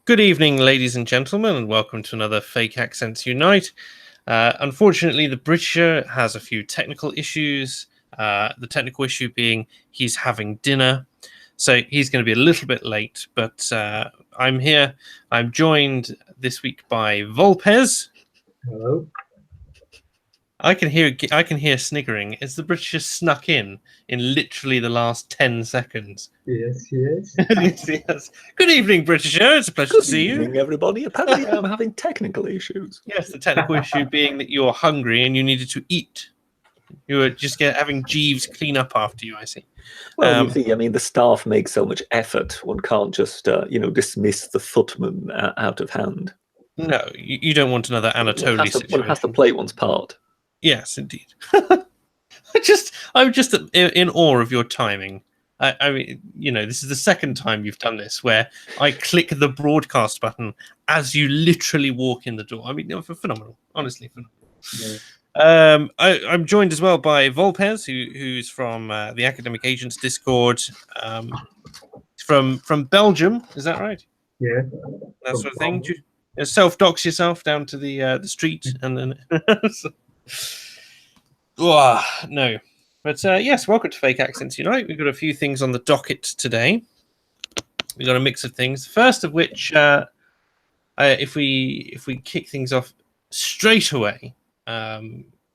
Good evening, ladies and gentlemen, and welcome to another Fake Accents Unite. Unfortunately, the Britisher has a few technical issues. The technical issue being he's having dinner, so he's going to be a little bit late. But I'm here. I'm joined this week by vulpes. Hello. I can hear sniggering. Is the Britisher snuck in literally the last 10 seconds? Yes, yes. Yes. Good evening, Britisher. It's a pleasure to see you. Good evening, everybody. Apparently, I'm having technical issues. Yes, the technical issue being that you're hungry and you needed to eat. You were just having Jeeves clean up after you, I see. Well, you see, I mean, the staff make so much effort. One can't just, dismiss the footman out of hand. No, you don't want another Anatoly situation. One has to play one's part. Yes, indeed. I'm just in awe of your timing. I mean, this is the second time you've done this where I click the broadcast button as you literally walk in the door. I mean, phenomenal. Honestly, phenomenal. Yeah. I'm joined as well by Volpez, who's from the Academic Agents Discord, from Belgium. Is that right? Yeah. That sort of thing. Do you self-dox yourself down to the street and then... No. But yes, welcome to Fake Accents Unite. We've got a few things on the docket today. We've got a mix of things. First of which, if we kick things off straight away,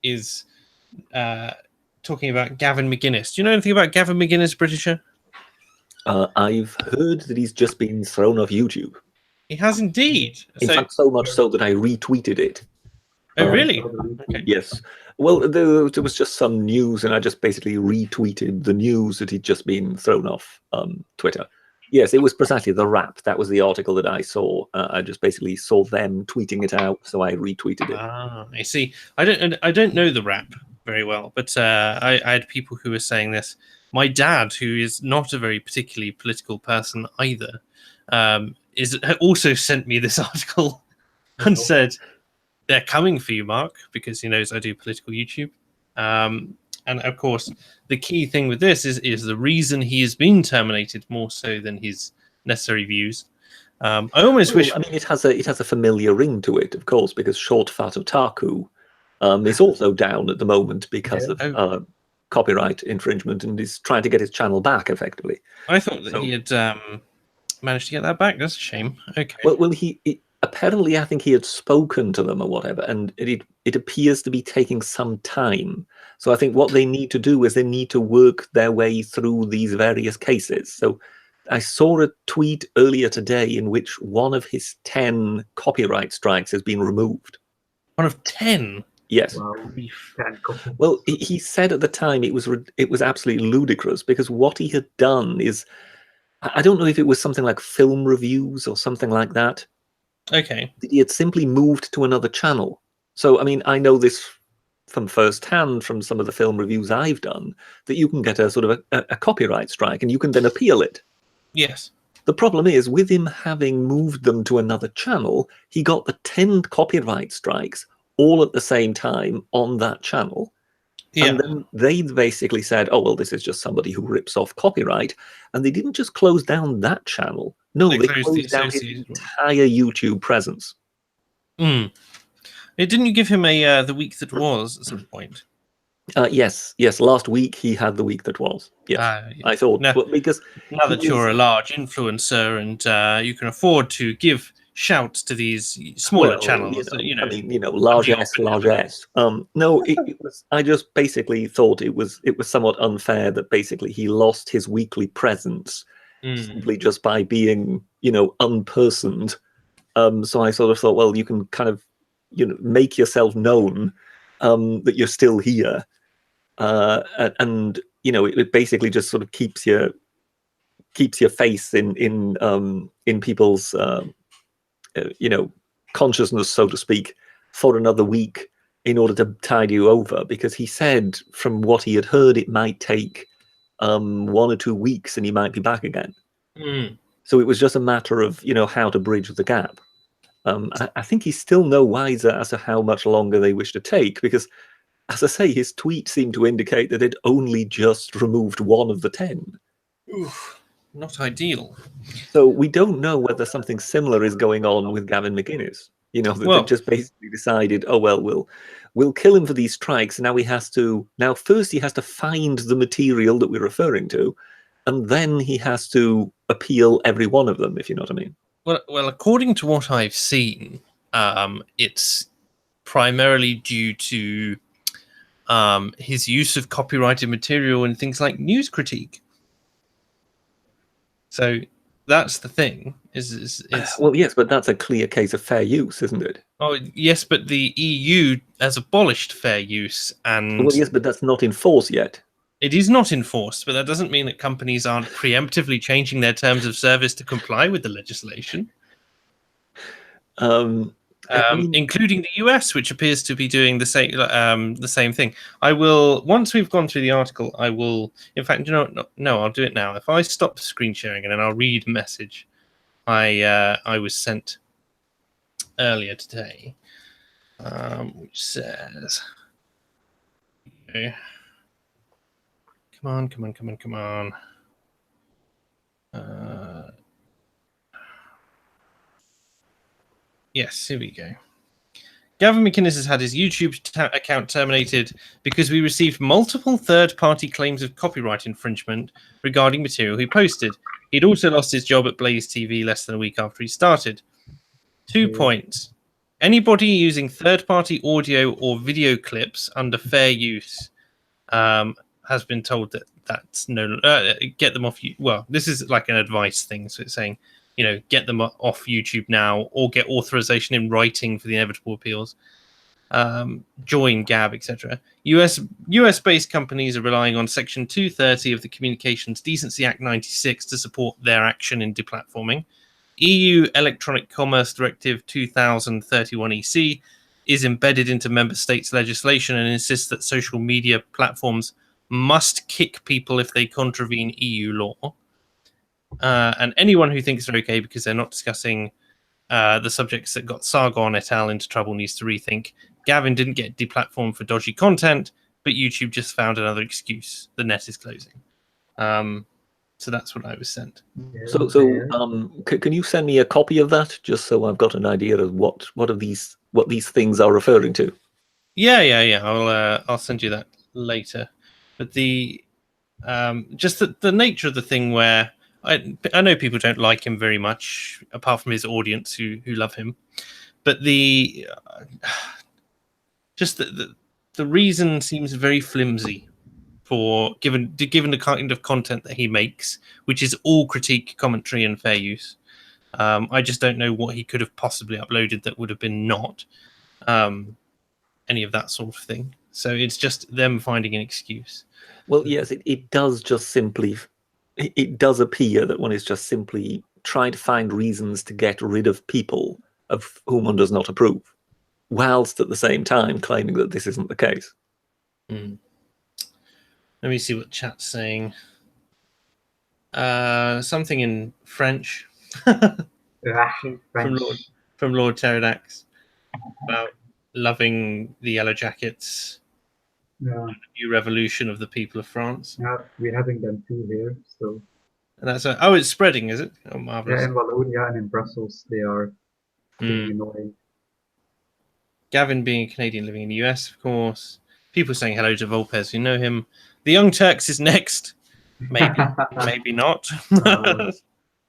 is talking about Gavin McInnes. Do you know anything about Gavin McInnes, Britisher? I've heard that he's just been thrown off YouTube. He has indeed. In fact, so much so that I retweeted it. Oh, really? Okay. Yes. Well, there was just some news, and I just basically retweeted the news that he'd just been thrown off Twitter. Yes, it was precisely the rap. That was the article that I saw. I just basically saw them tweeting it out, so I retweeted it. Ah, I see. I don't know the rap very well, but I had people who were saying this. My dad, who is not a very particularly political person either, also sent me this article and said, they're coming for you, Mark, because he knows I do political YouTube. And of course, the key thing with this is the reason he has been terminated more so than his necessary views. I almost wish. I mean, it has a familiar ring to it, of course, because Short Fat Otaku is also down at the moment because of copyright infringement, and is trying to get his channel back effectively. I thought that he had managed to get that back. That's a shame. Okay. Well, apparently, I think he had spoken to them or whatever, and it appears to be taking some time. So I think what they need to do is they need to work their way through these various cases. So I saw a tweet earlier today in which one of his 10 copyright strikes has been removed. One of 10? Yes. Well, he said at the time it was absolutely ludicrous, because what he had done is, I don't know if it was something like film reviews or something like that. Okay. He had simply moved to another channel. So, I mean, I know this from first hand from some of the film reviews I've done, that you can get a sort of a copyright strike and you can then appeal it. Yes. The problem is, with him having moved them to another channel, he got the 10 copyright strikes all at the same time on that channel. Yeah. And then they basically said, oh, well, this is just somebody who rips off copyright. And they didn't just close down that channel. No, they closed down his entire YouTube presence. Didn't you give him the week that was at some point? Yes. Last week he had the week that was. Yes, I thought. Now, because now that you're a large influencer and you can afford to give shouts to these smaller channels, I mean, large S. No, it was. I just basically thought it was somewhat unfair that basically he lost his weekly presence simply just by being, unpersoned. So I sort of thought, well, you can kind of, make yourself known that you're still here, and it basically just sort of keeps your face in people's consciousness, so to speak, for another week in order to tide you over. Because he said, from what he had heard, it might take 1 or 2 weeks and he might be back again. So it was just a matter of how to bridge the gap. I think he's still no wiser as to how much longer they wish to take, because, as I say, his tweet seemed to indicate that it only just removed 1 of the 10. Oof. not ideal. So we don't know whether something similar is going on with Gavin McInnes. You know, Well, they've just basically decided, oh well, we'll kill him for these strikes. Now first he has to find the material that we're referring to, and then he has to appeal every one of them, if you know what I mean. Well, according to what I've seen, it's primarily due to his use of copyrighted material and things like news critique. So that's the thing. Is Well, yes, but that's a clear case of fair use, isn't it? Oh yes, but the EU has abolished fair use, and Well, yes, but that's not in force yet. it is not enforced. But that doesn't mean that companies aren't preemptively changing their terms of service to comply with the legislation. Including the US, which appears to be doing the same thing. I will, once we've gone through the article, I will. In fact, you know, no, I'll do it now. If I stop screen sharing and then I'll read a message I was sent earlier today, which says, okay, come on. Yes, here we go. Gavin McInnes has had his YouTube account terminated because we received multiple third-party claims of copyright infringement regarding material he posted. He'd also lost his job at Blaze TV less than a week after he started. 2 points. Anybody using third-party audio or video clips under fair use has been told that that's no... get them off... Well, this is like an advice thing, so it's saying, you know, get them off YouTube now, or get authorization in writing for the inevitable appeals. Join Gab, etc. US-based companies are relying on Section 230 of the Communications Decency Act 96 to support their action in deplatforming. EU Electronic Commerce Directive 2031 EC is embedded into member states' legislation and insists that social media platforms must kick people if they contravene EU law. And anyone who thinks they're okay because they're not discussing the subjects that got Sargon et al. Into trouble needs to rethink. Gavin didn't get deplatformed for dodgy content, but YouTube just found another excuse. The net is closing. So that's what I was sent. So can you send me a copy of that, just so I've got an idea of what these things are referring to? Yeah. I'll send you that later. But the just the nature of the thing where I know people don't like him very much, apart from his audience who love him. But the reason seems very flimsy for given the kind of content that he makes, which is all critique, commentary, and fair use. I just don't know what he could have possibly uploaded that would have been not any of that sort of thing. So it's just them finding an excuse. Well, yes, it does just simply. It does appear that one is just simply trying to find reasons to get rid of people of whom one does not approve, whilst at the same time claiming that this isn't the case. Let me see what chat's saying. Something in French from Lord Pterodax about loving the Yellow Jackets. Yeah. The new revolution of the people of France. Yeah, we're having them too here. So. And that's it's spreading, is it? Oh, marvelous. Yeah, in Wallonia and in Brussels, they are being annoying. Gavin being a Canadian living in the US, of course. People saying hello to Vulpes who know him. The Young Turks is next. Maybe, maybe not.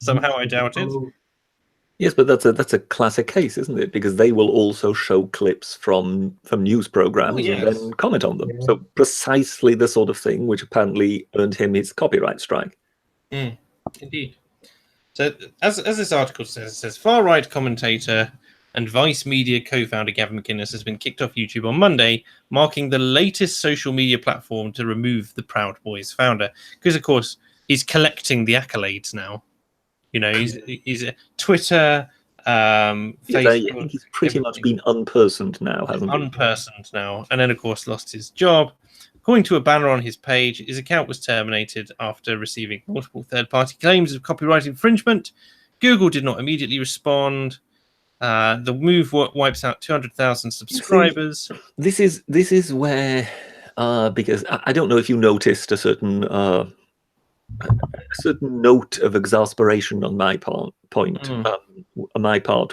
Somehow I doubt it. Yes, but that's a classic case, isn't it? Because they will also show clips from news programs and then comment on them. Yeah. So precisely the sort of thing which apparently earned him his copyright strike. Indeed. So as this article says, it says far-right commentator and Vice Media co-founder Gavin McInnes has been kicked off YouTube on Monday, marking the latest social media platform to remove the Proud Boys founder. Because, of course, he's collecting the accolades now. You know, he's Twitter, Facebook. I think he's pretty much been unpersoned now, hasn't he? Unpersoned now. And then, of course, lost his job. According to a banner on his page, his account was terminated after receiving multiple third-party claims of copyright infringement. Google did not immediately respond. The move wipes out 200,000 subscribers. This is where, because I don't know if you noticed a certain certain note of exasperation on my part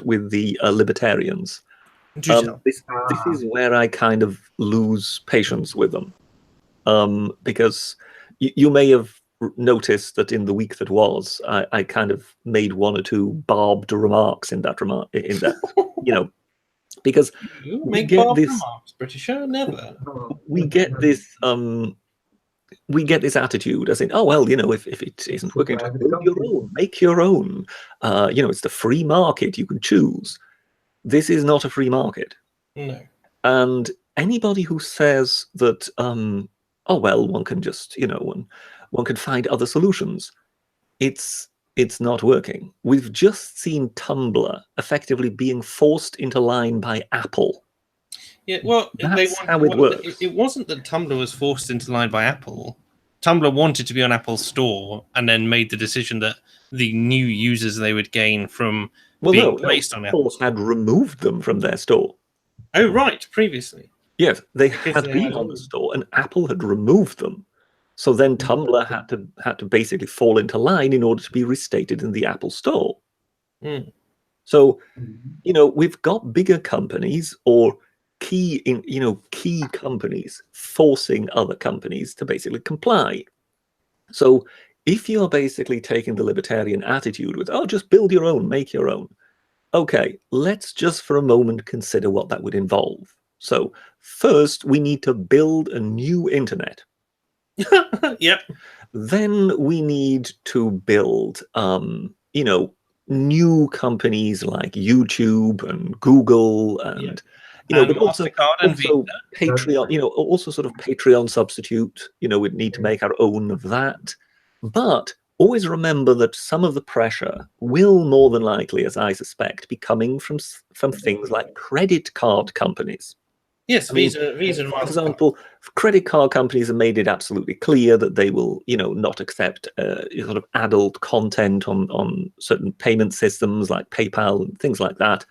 with the libertarians. Do tell. This is where I kind of lose patience with them, because you may have noticed that in the week that was, I kind of made one or two barbed remarks in that because You we make get barbed this remarks, Britisher, never. we get this attitude as in, oh well, if it isn't working, just build your own, make your own. It's the free market, you can choose. This is not a free market. No. And anybody who says that, oh well, one can just, one can find other solutions, it's not working. We've just seen Tumblr effectively being forced into line by Apple. Yeah, well, that's how it works. It wasn't that Tumblr was forced into line by Apple. Tumblr wanted to be on Apple's store and then made the decision that the new users they would gain from being placed on Apple had removed them from their store. Oh, right, previously. Yes, they had been on the store and Apple had removed them. So then Tumblr had to basically fall into line in order to be restated in the Apple store. Mm. So, we've got bigger companies or key companies forcing other companies to basically comply. So if you're basically taking the libertarian attitude with, oh, just build your own, make your own. Okay, let's just for a moment consider what that would involve. So first, we need to build a new internet. Yep. Then we need to build, new companies like YouTube and Google and, but also Patreon, also sort of Patreon substitute, we'd need to make our own of that. But always remember that some of the pressure will more than likely, as I suspect, be coming from things like credit card companies. Yes, Visa and for example, credit card companies have made it absolutely clear that they will, not accept sort of adult content on certain payment systems like PayPal and things like that.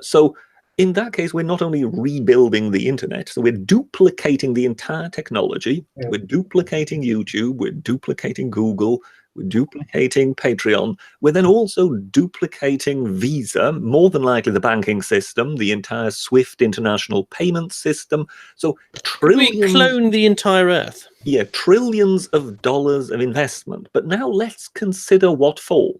So in that case, we're not only rebuilding the internet, so we're duplicating the entire technology. Yeah. We're duplicating YouTube. We're duplicating Google. We're duplicating Patreon. We're then also duplicating Visa, more than likely the banking system, the entire SWIFT international payment system. So trillions. We clone the entire Earth. Yeah, trillions of dollars of investment. But now let's consider what for.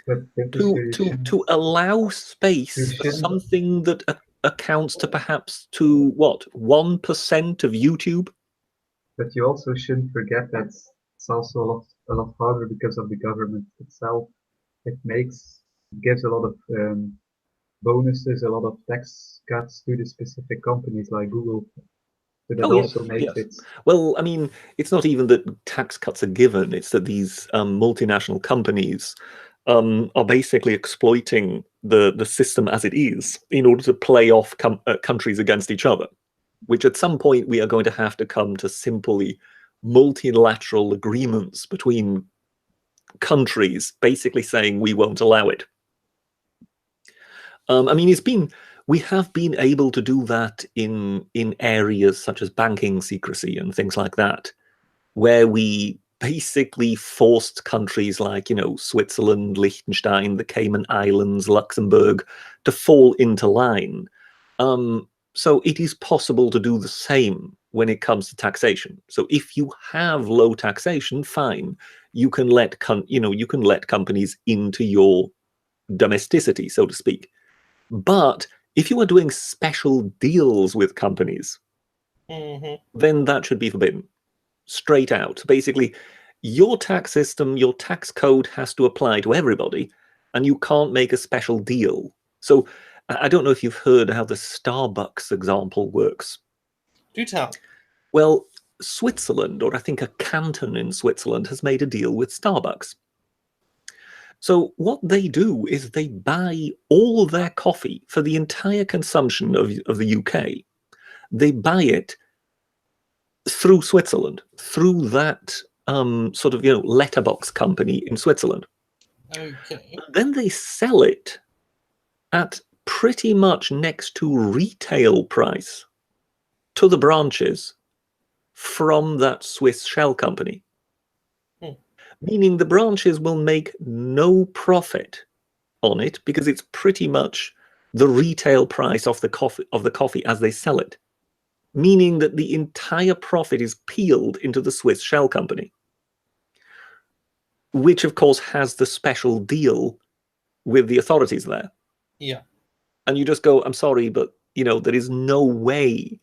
To allow space for something that accounts to perhaps to what 1% of YouTube. But you also shouldn't forget that it's also a lot harder because of the government itself. It gives a lot of bonuses, a lot of tax cuts to the specific companies like Google. So that also makes it. Well, I mean, it's not even that tax cuts are given; it's that these multinational companies are basically exploiting the system as it is in order to play off countries against each other, which at some point we are going to have to come to simply multilateral agreements between countries basically saying we won't allow it. I mean, we have been able to do that in areas such as banking secrecy and things like that, where we basically forced countries like, Switzerland, Liechtenstein, the Cayman Islands, Luxembourg to fall into line. So it is possible to do the same when it comes to taxation. So if you have low taxation, fine, you can let companies into your domesticity, so to speak. But if you are doing special deals with companies, then that should be forbidden. Straight out. Basically, your tax system, your tax code has to apply to everybody, and you can't make a special deal. So I don't know if you've heard how the Starbucks example works. Do tell. Well, Switzerland, or I think a canton in Switzerland, has made a deal with Starbucks. So what they do is they buy all their coffee for the entire consumption of the UK. They buy it through Switzerland, through that sort of letterbox company in Switzerland. Okay. And then they sell it at pretty much next to retail price to the branches from that Swiss shell company. meaning the branches will make no profit on it because it's pretty much the retail price of the coffee as they sell it, meaning that the entire profit is peeled into the Swiss shell company, which of course has the special deal with the authorities there. Yeah. And you just go, I'm sorry, but there is no way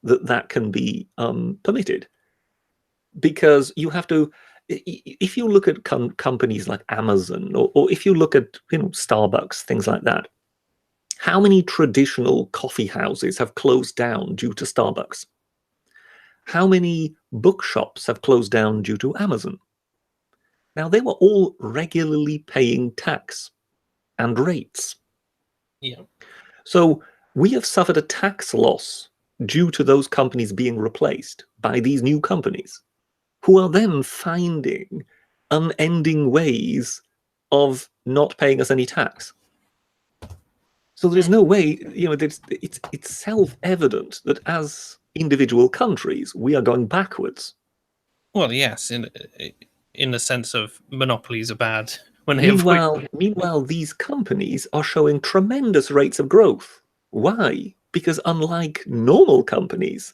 that can be permitted, because you have to. If you look at companies like Amazon, or if you look at Starbucks, things like that, how many traditional coffee houses have closed down due to Starbucks? How many bookshops have closed down due to Amazon? Now, they were all regularly paying tax and rates. Yeah. So we have suffered a tax loss due to those companies being replaced by these new companies, who are then finding unending ways of not paying us any tax. So there's no way, it's self-evident that as individual countries, we are going backwards. Well, yes, in the sense of monopolies are bad. Meanwhile, these companies are showing tremendous rates of growth. Why? Because unlike normal companies,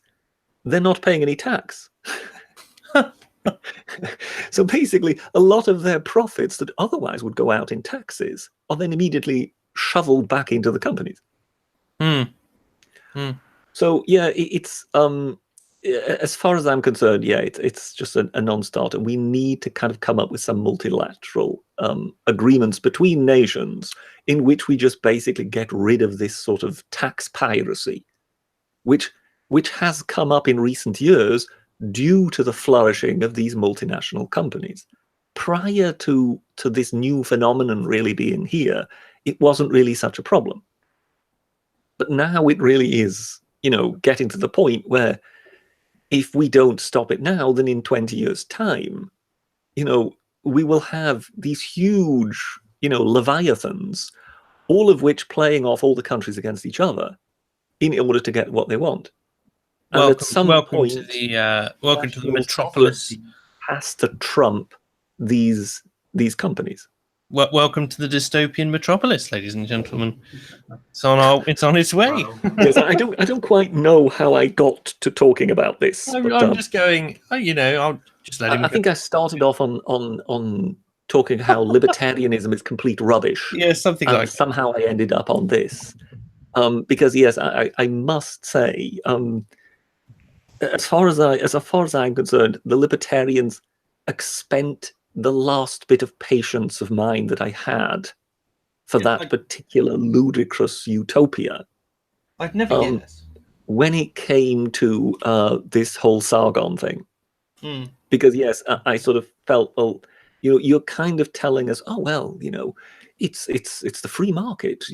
they're not paying any tax. So basically, a lot of their profits that otherwise would go out in taxes are then immediately shoveled back into the companies. So yeah, it's as far as I'm concerned, yeah, it's just a non-starter. We need to kind of come up with some multilateral agreements between nations in which we just basically get rid of this sort of tax piracy, which has come up in recent years due to the flourishing of these multinational companies. Prior to this new phenomenon really being here, it wasn't really such a problem. But now it really is, getting to the point where if we don't stop it now, then in 20 years' time, we will have these huge, leviathans, all of which playing off all the countries against each other in order to get what they want. And welcome, at some welcome point, to the metropolis. Has to trump these companies. Welcome to the dystopian metropolis, ladies and gentlemen. It's on its way. Yes, I don't quite know how I got to talking about this. I'm just going. I'll just let him. I think I started off on talking how libertarianism is complete rubbish. Yeah, something like. Somehow I ended up on this, because yes, I must say, as far as I'm concerned, the libertarians spent the last bit of patience of mine that I had for that particular ludicrous utopia. I'd never guessed. When it came to this whole Sargon thing. Because yes, I sort of felt, well, you're kind of telling us, oh well, it's the free market.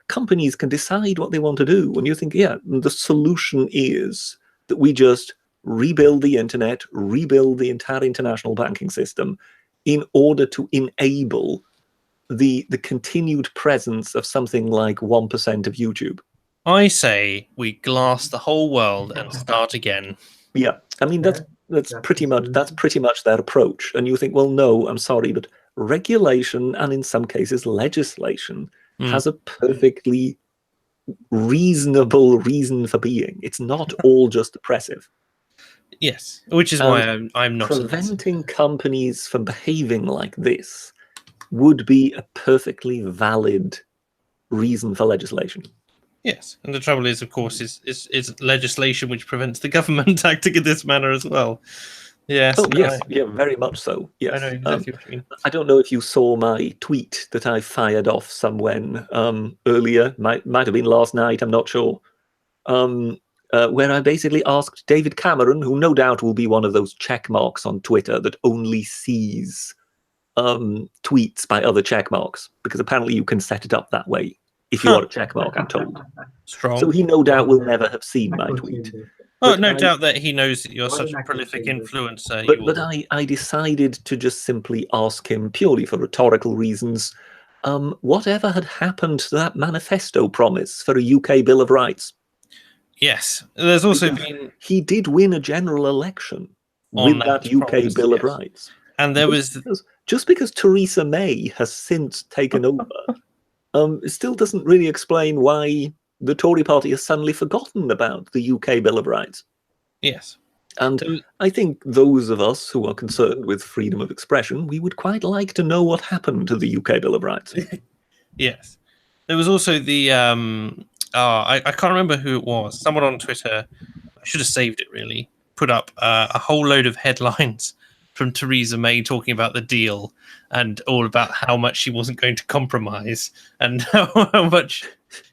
Companies can decide what they want to do. And you think, yeah, the solution is that we just rebuild the internet, rebuild the entire international banking system in order to enable the continued presence of something like 1% of YouTube. I say we glass the whole world and start again. Yeah, I mean that's pretty much their approach. And you think, well, no, I'm sorry, but regulation and in some cases legislation has a perfectly reasonable reason for being. It's not all just oppressive. Yes, which is why I'm not preventing companies from behaving like this would be a perfectly valid reason for legislation. Yes, and the trouble is, of course, is legislation which prevents the government acting in this manner as well. Yes. Oh, yes. Yeah, very much so. Yes. I know exactly what you mean. I don't know if you saw my tweet that I fired off somewhere earlier. Might have been last night. I'm not sure. Where I basically asked David Cameron, who no doubt will be one of those check marks on Twitter that only sees tweets by other check marks, because apparently you can set it up that way if you are a check mark, I'm told. Strong. So he no doubt will never have seen my tweet. Oh, no doubt that he knows that you're such a prolific influencer. But I decided to just simply ask him, purely for rhetorical reasons, whatever had happened to that manifesto promise for a UK Bill of Rights? Yes, there's also been... He did win a general election with that UK Bill of Rights. And there was just because Theresa May has since taken over, it still doesn't really explain why the Tory party has suddenly forgotten about the UK Bill of Rights. Yes. And I think those of us who are concerned with freedom of expression, we would quite like to know what happened to the UK Bill of Rights. Yes. There was also the I can't remember who it was. Someone on Twitter, I should have saved it really, put up a whole load of headlines from Theresa May talking about the deal and all about how much she wasn't going to compromise and how much,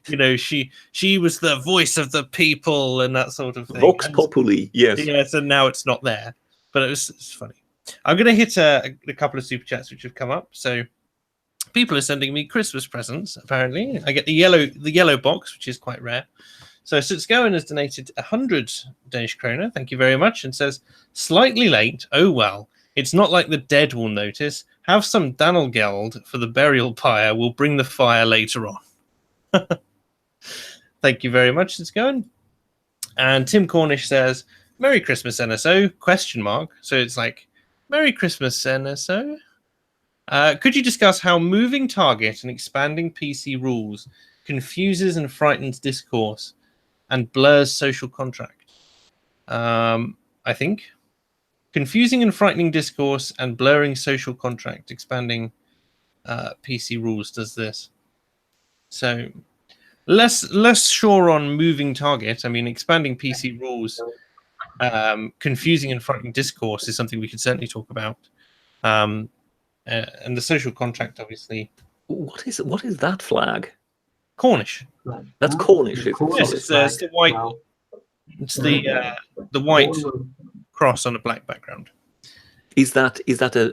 she was the voice of the people and that sort of thing. Vox populi, yes. Yes, and now it's not there. But it's funny. I'm going to hit a couple of super chats which have come up. So people are sending me Christmas presents, apparently. I get the yellow box, which is quite rare. So Sutsgoen has donated 100 Danish kroner. Thank you very much. And says, slightly late. Oh, well. It's not like the dead will notice. Have some Danelgeld for the burial pyre. We'll bring the fire later on. Thank you very much, Sutsgoen. And Tim Cornish says, Merry Christmas, NSO, ? So it's like, Merry Christmas, NSO. Could you discuss how moving target and expanding PC rules confuses and frightens discourse and blurs social contract? I think. Confusing and frightening discourse and blurring social contract, expanding PC rules does this. So less sure on moving target. I mean, expanding PC rules, confusing and frightening discourse is something we could certainly talk about. And the social contract, obviously. What is that flag? Cornish. That's Cornish. Yes, it's the white. Wow. It's the white cross on a black background. Is that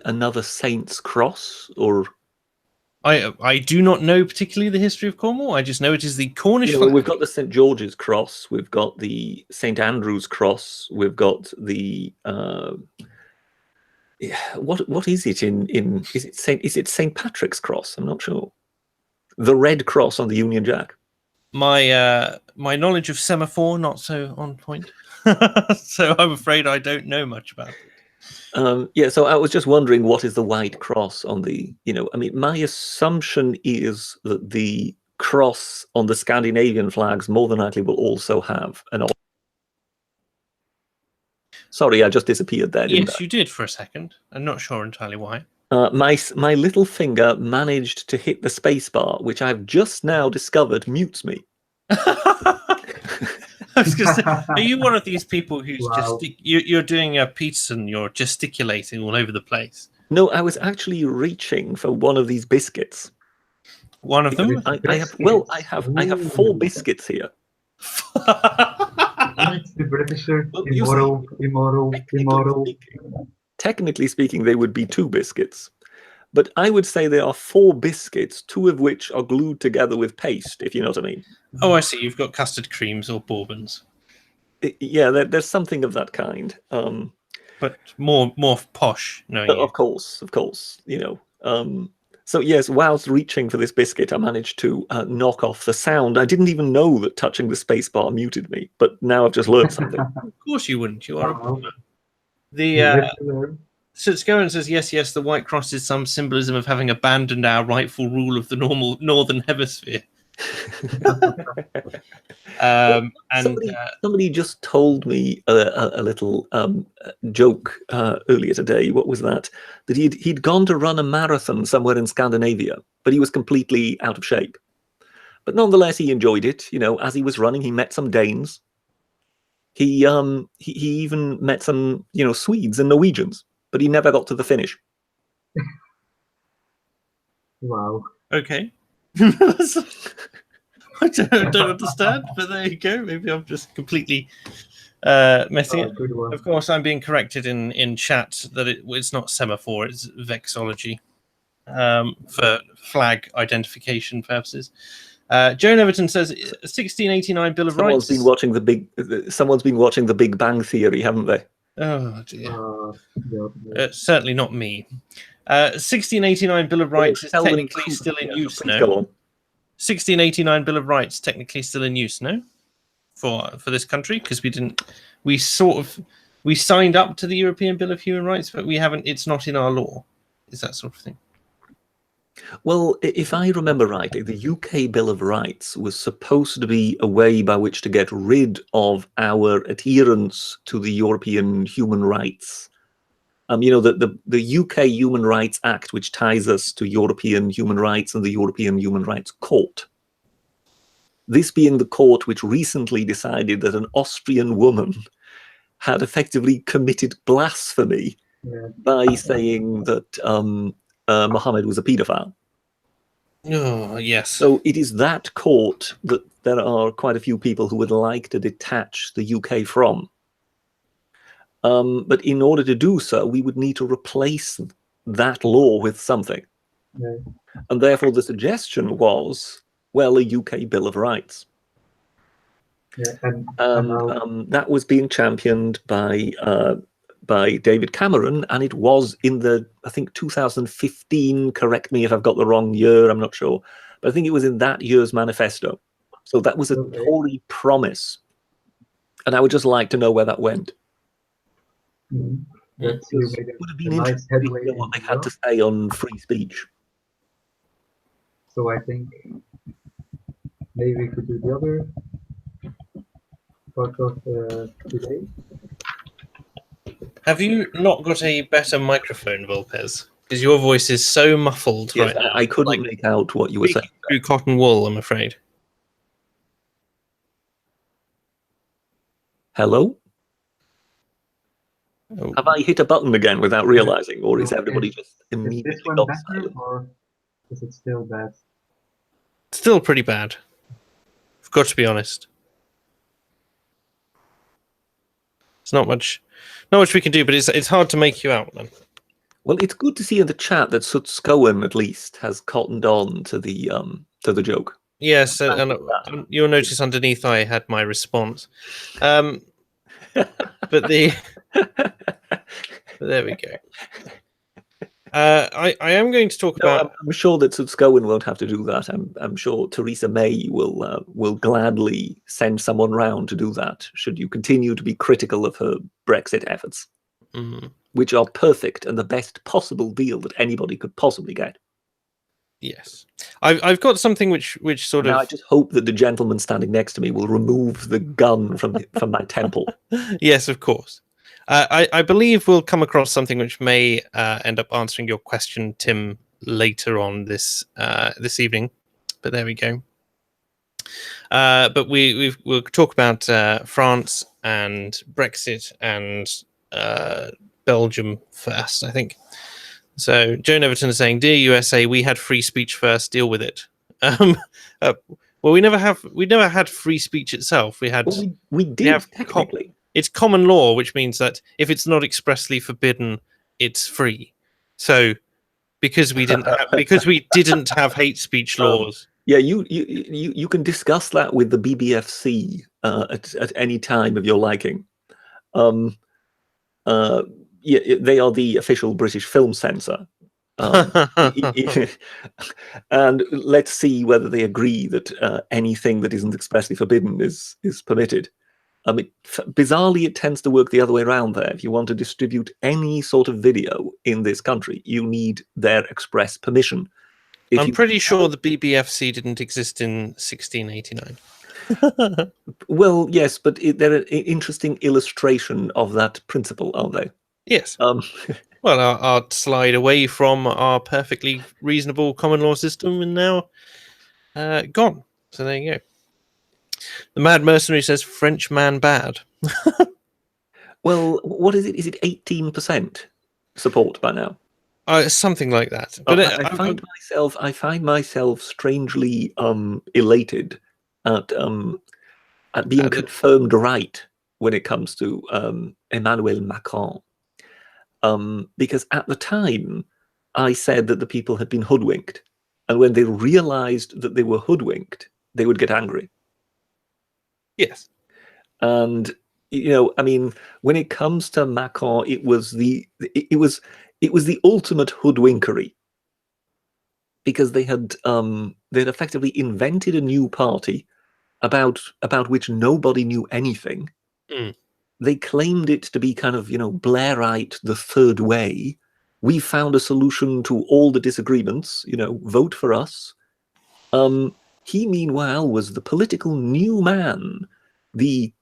another saint's cross, or? I do not know particularly the history of Cornwall. I just know it is the Cornish flag. We've got the St. George's cross. We've got the St. Andrew's cross. We've got the what is it in is it St. Patrick's cross? I'm not sure. The red cross on the Union Jack. My knowledge of semaphore not so on point, so I'm afraid I don't know much about it. So I was just wondering, what is the white cross on the? I mean, my assumption is that the cross on the Scandinavian flags more than likely will also have an. Sorry, I just disappeared there. Yes, you did for a second. I'm not sure entirely why. My little finger managed to hit the space bar, which I've just now discovered mutes me. I was going to say, are you one of these people who's you're doing a Peterson, you're gesticulating all over the place? No, I was actually reaching for one of these biscuits. One of them? I have 4 biscuits here. The Britisher, immoral. Technically speaking, they would be 2 biscuits. But I would say there are 4 biscuits, 2 of which are glued together with paste, if you know what I mean. Oh, I see. You've got custard creams or bourbons. Yeah, there's something of that kind. But more posh, knowing you. Of course. So yes, whilst reaching for this biscuit, I managed to knock off the sound. I didn't even know that touching the space bar muted me, but now I've just learned something. Of course you wouldn't. You are Sutsgoen says, yes, the White Cross is some symbolism of having abandoned our rightful rule of the normal northern hemisphere. Somebody just told me a little joke earlier today. What was that? That he'd gone to run a marathon somewhere in Scandinavia, but he was completely out of shape. But nonetheless, he enjoyed it. As he was running, he met some Danes. He even met some Swedes and Norwegians, but he never got to the finish. Wow. Okay. I don't understand, but there you go. Maybe I'm just completely messing it. Of course, I'm being corrected in chat that it's not semaphore, it's vexology for flag identification purposes. Joan Everton says 1689 Bill of Rights. Someone's been watching The Big Bang Theory, haven't they? Oh dear. Certainly not me. 1689 Bill of Rights is technically still in use now. 1689 Bill of Rights technically still in use, no? For this country, because we we signed up to the European Bill of Human Rights, but we haven't. It's not in our law. Is that sort of thing? Well, if I remember rightly, the UK Bill of Rights was supposed to be a way by which to get rid of our adherence to the European human rights. You know, the UK Human Rights Act, which ties us to European human rights and the European Human Rights Court. This being the court which recently decided that an Austrian woman had effectively committed blasphemy by saying that Mohammed was a paedophile. Oh, yes. So it is that court that there are quite a few people who would like to detach the UK from. But in order to do so, we would need to replace that law with something. Yeah. And therefore the suggestion was, well, a UK Bill of Rights. Yeah, and that was being championed by David Cameron, and it was in the, I think, 2015, correct me if I've got the wrong year, I'm not sure, but I think it was in that year's manifesto. So that was a Tory promise. And I would just like to know where that went. It would have been interesting to know what they had to say on free speech. So I think maybe we could do the other part of today. Have you not got a better microphone, Vulpes? Because your voice is so muffled right now. I couldn't make out what you were saying. Through cotton wool, I'm afraid. Hello? Oh. Have I hit a button again without realizing, or is everybody just immediately Is this one gone better, silent? or is it still bad? Still pretty bad. I've got to be honest. It's not much we can do, but it's hard to make you out, man. Well, it's good to see in the chat that Sut Scowen at least has cottoned on to the joke. Yes, and you'll notice underneath I had my response. But there we go. I am going to talk about. I'm sure that Sut Scowen won't have to do that. I'm sure Theresa May will gladly send someone round to do that. Should you continue to be critical of her Brexit efforts, which are perfect and the best possible deal that anybody could possibly get. Yes, I've got something which sort now of. I just hope that the gentleman standing next to me will remove the gun from my temple. Yes, of course. I believe we'll come across something which may end up answering your question, Tim, later on this evening. But there we go. But we'll talk about France and Brexit and Belgium first, I think. So Joan Everton is saying, "Dear USA, we had free speech first. Deal with it." Well, we never had free speech itself. We had. Well, we did technically. It's common law, which means that if it's not expressly forbidden, it's free. So, because we didn't have hate speech laws. Yeah, you can discuss that with the BBFC at any time of your liking. Yeah, they are the official British film censor. And let's see whether they agree that anything that isn't expressly forbidden is permitted. Bizarrely, it tends to work the other way around there. If you want to distribute any sort of video in this country, you need their express permission. I'm pretty sure the BBFC didn't exist in 1689. Well, yes, but they're an interesting illustration of that principle, aren't they? Yes. Well, our slide away from our perfectly reasonable common law system and now gone. So there you go. The Mad Mercenary says French man bad. Well, what is it? Is it 18% support by now? Something like that. But I find myself strangely elated at being confirmed right when it comes to Emmanuel Macron. Because at the time, I said that the people had been hoodwinked. And when they realized that they were hoodwinked, they would get angry. Yes. And, I mean, when it comes to Macron, it was the ultimate hoodwinkery. Because they had effectively invented a new party about which nobody knew anything. they claimed it to be kind of, Blairite, the third way. We found a solution to all the disagreements, vote for us. He, meanwhile, was the political new man, the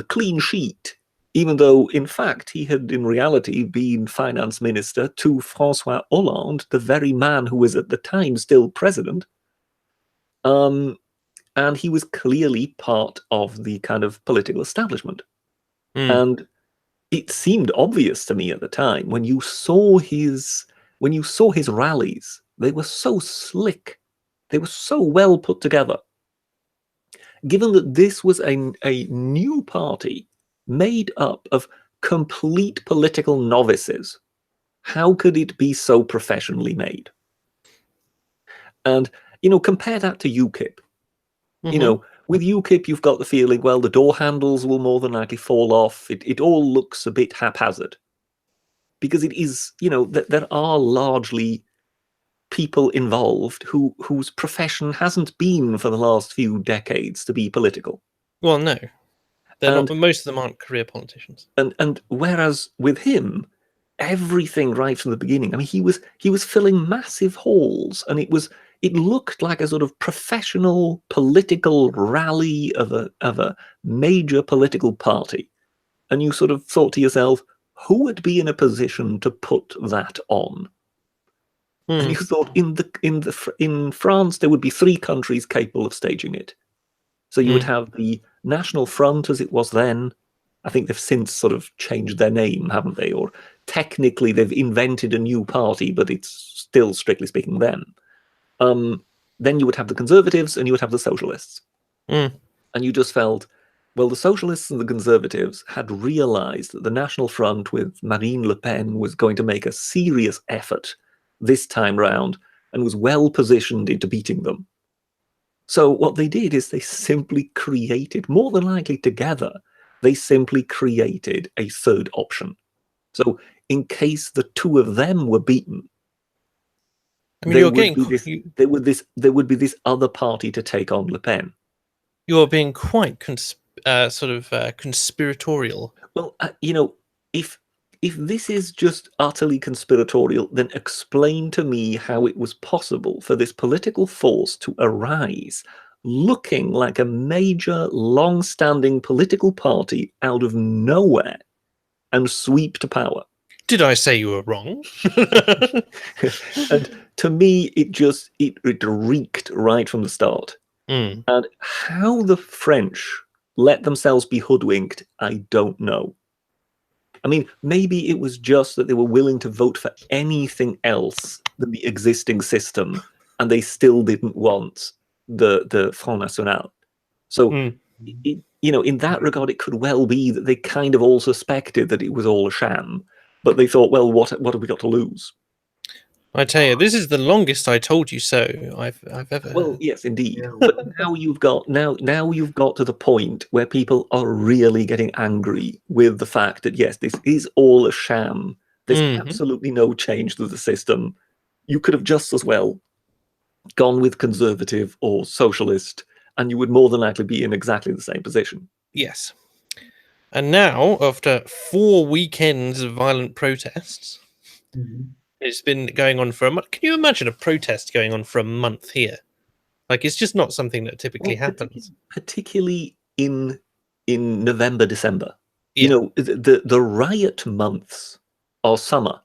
clean sheet, even though, in fact, he had, in reality, been finance minister to François Hollande, the very man who was at the time still president. And he was clearly part of the kind of political establishment. And it seemed obvious to me at the time, when you saw his rallies, they were so slick, they were so well put together. Given that this was a new party made up of complete political novices, how could it be so professionally made? And, compare that to UKIP. With UKIP, you've got the feeling, well, the door handles will more than likely fall off. It all looks a bit haphazard. Because it is, there are largely people involved whose profession hasn't been for the last few decades to be political. Well, no. They're not, most of them aren't career politicians. And whereas with him, everything right from the beginning, I mean, he was filling massive halls, and it looked like a sort of professional political rally of a major political party. And you sort of thought to yourself, who would be in a position to put that on? And you thought in France there would be 3 countries capable of staging it. So you would have the National Front as it was then. I think they've since sort of changed their name, haven't they? Or technically they've invented a new party, but it's still strictly speaking them. Then you would have the Conservatives and you would have the Socialists. And you just felt, well, the Socialists and the Conservatives had realized that the National Front with Marine Le Pen was going to make a serious effort this time round and was well positioned into beating them. So what they did is they simply created, more than likely together, they simply created a third option. So in case the 2 of them were beaten, I mean, there would be this other party to take on Le Pen. You're being quite conspiratorial. Well, if this is just utterly conspiratorial, then explain to me how it was possible for this political force to arise looking like a major, long-standing political party out of nowhere and sweep to power. Did I say you were wrong? And to me, it reeked right from the start. And how the French let themselves be hoodwinked, I don't know. I mean, maybe it was just that they were willing to vote for anything else than the existing system, and they still didn't want the Front National. So, in that regard, it could well be that they kind of all suspected that it was all a sham, but they thought, well, what have we got to lose? I tell you, this is the longest "I told you so" I've ever. Well, yes, indeed. But now you've got to the point where people are really getting angry with the fact that yes, this is all a sham. There's absolutely no change to the system. You could have just as well gone with Conservative or Socialist, and you would more than likely be in exactly the same position. Yes. And now, after 4 weekends of violent protests. It's been going on for a month. Can you imagine a protest going on for a month here? Like, it's just not something that typically happens. Particularly in November, December. Yeah. The riot months are summer.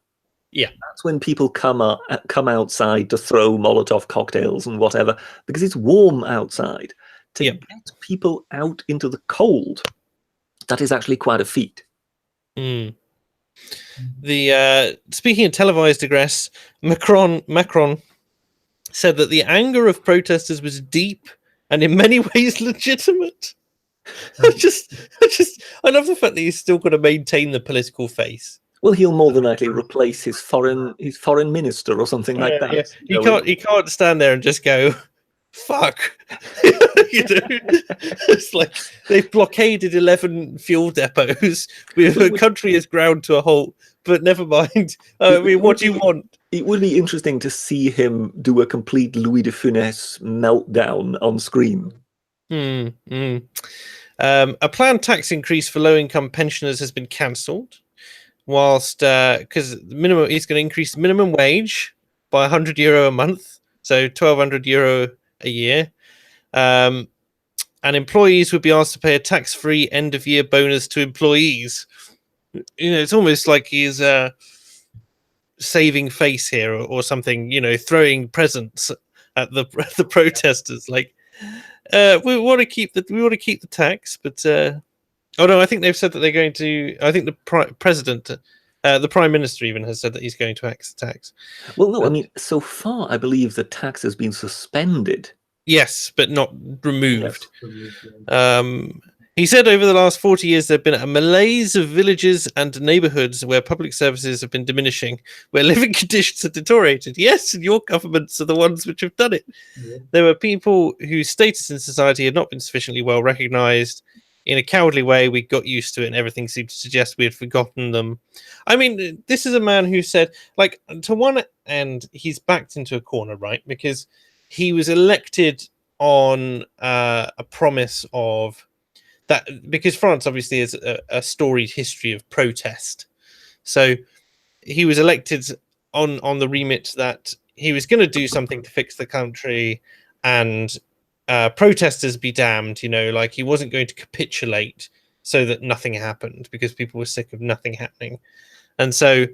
Yeah. That's when people come outside to throw Molotov cocktails and whatever, because it's warm outside. To get people out into the cold, that is actually quite a feat. The speaking of televised address, Macron said that the anger of protesters was deep and in many ways legitimate. I love the fact that he's still got to maintain the political face. Well, he'll more than likely replace his foreign minister or something like that. Yeah. He can't stand there and just go, fuck. It's like they've blockaded 11 fuel depots. The country is ground to a halt, but never mind. What do you want? It would be interesting to see him do a complete Louis de Funès meltdown on screen. A planned tax increase for low-income pensioners has been cancelled, whilst because minimum he's going to increase the minimum wage by €100 a month, so €1,200 a year. And employees would be asked to pay a tax-free end-of-year bonus to employees. It's almost like he's saving face here or something. Throwing presents at the protesters. Like, we want to keep the tax, but oh no, I think they've said that they're going to. I think the president, the prime minister, even has said that he's going to axe the tax. Well, no, I mean, so far I believe the tax has been suspended. Yes, but not removed. Yes. He said over the last 40 years there have been a malaise of villages and neighbourhoods where public services have been diminishing, where living conditions have deteriorated. Yes, and your governments are the ones which have done it. Yeah. There were people whose status in society had not been sufficiently well recognised. In a cowardly way, we got used to it, and everything seemed to suggest we had forgotten them. I mean, this is a man who said, like, to one end, he's backed into a corner, right? Because he was elected on a promise of that, because France obviously is a storied history of protest. So he was elected on the remit that he was going to do something to fix the country, and protesters be damned. Like, he wasn't going to capitulate so that nothing happened, because people were sick of nothing happening. And so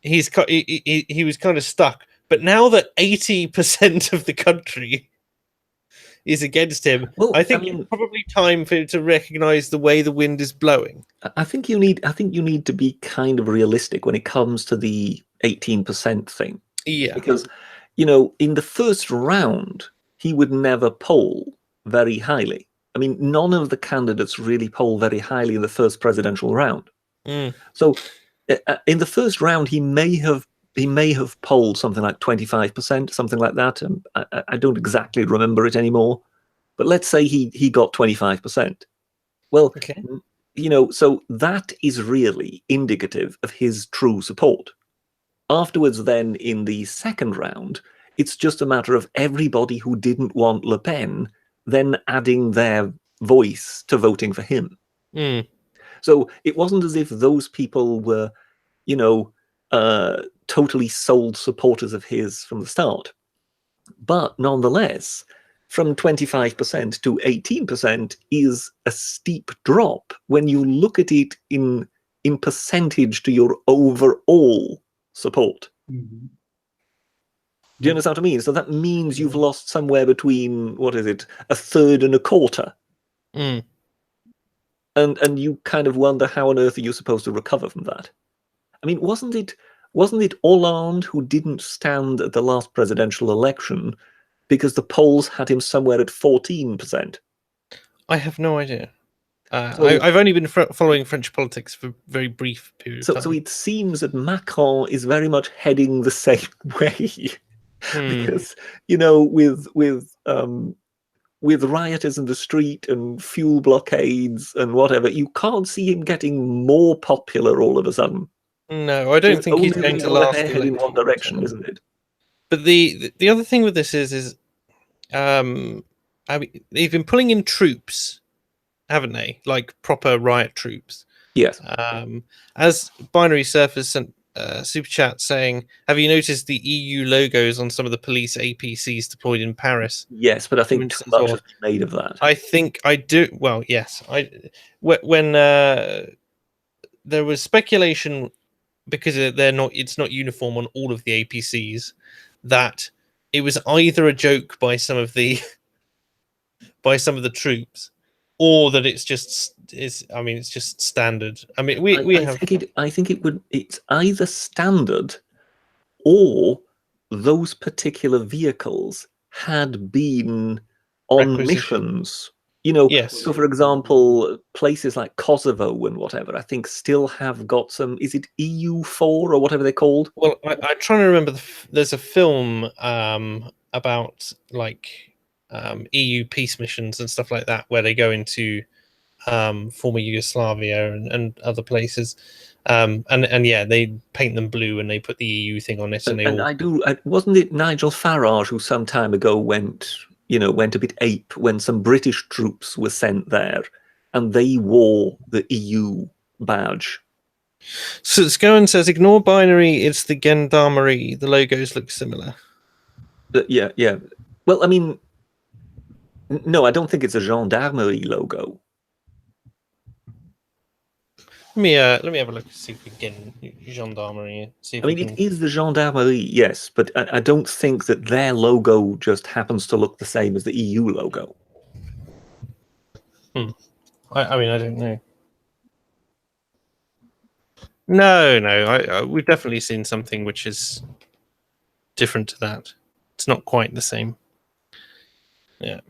he was kind of stuck. But now that 80% of the country is against him, Well, I think it's probably time for him to recognize the way the wind is blowing. I think you need to be kind of realistic when it comes to the 18% thing. Yeah. Because, in the first round, he would never poll very highly. I mean, none of the candidates really poll very highly in the first presidential round. So in the first round, he may have polled something like 25%, something like that. I don't exactly remember it anymore, but let's say he got 25%. Well, okay. So that is really indicative of his true support. Afterwards, then, in the second round, it's just a matter of everybody who didn't want Le Pen then adding their voice to voting for him. So it wasn't as if those people were, totally sold supporters of his from the start. But nonetheless, from 25% to 18% is a steep drop when you look at it in percentage to your overall support. Mm-hmm. Do you understand what I mean? So that means you've lost somewhere between, what is it, a third and a quarter. And you kind of wonder, how on earth are you supposed to recover from that? I mean, wasn't it Hollande who didn't stand at the last presidential election because the polls had him somewhere at 14%? I have no idea. I've only been following French politics for a very brief period of time. So it seems that Macron is very much heading the same way. Because, with rioters in the street and fuel blockades and whatever, you can't see him getting more popular all of a sudden. No, I don't think he's going to last in one direction, isn't it? But the other thing with this is I mean, they've been pulling in troops, haven't they? Like proper riot troops. Yes. As Binary Surfers sent super chat saying, have you noticed the EU logos on some of the police APCs deployed in Paris? Yes, but I think too much has been made of that. I think I do. Well, yes. When there was speculation, because it's not uniform on all of the APCs, that it was either a joke by some of the troops, or that it's just standard. I mean, I think it's either standard, or those particular vehicles had been on missions. Yes. So for example, places like Kosovo and whatever, I think still have got some, is it EU4 or whatever they're called? Well, I'm trying to remember, there's a film about like EU peace missions and stuff like that, where they go into former Yugoslavia and other places. And yeah, they paint them blue and they put the EU thing on it. Wasn't it Nigel Farage who some time ago went a bit ape when some British troops were sent there, and they wore the EU badge. So Scowen says, ignore binary, it's the gendarmerie. The logos look similar. Yeah. Well, I mean, no, I don't think it's a gendarmerie logo. Let me have a look, see if we can get gendarmerie. See if I mean, it is the gendarmerie, yes, but I don't think that their logo just happens to look the same as the EU logo. I mean, I don't know. No, we've definitely seen something which is different to that. It's not quite the same. Yeah.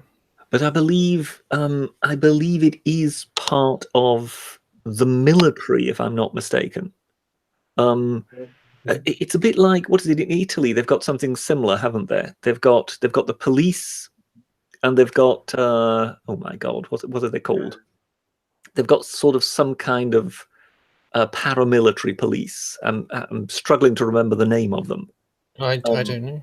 But I believe it is part of the military, if I'm not mistaken. It's a bit like, what is it in Italy? They've got something similar, haven't they? They've got the police, and they've got oh my god, what are they called? They've got sort of some kind of paramilitary police. I'm struggling to remember the name of them. I don't know.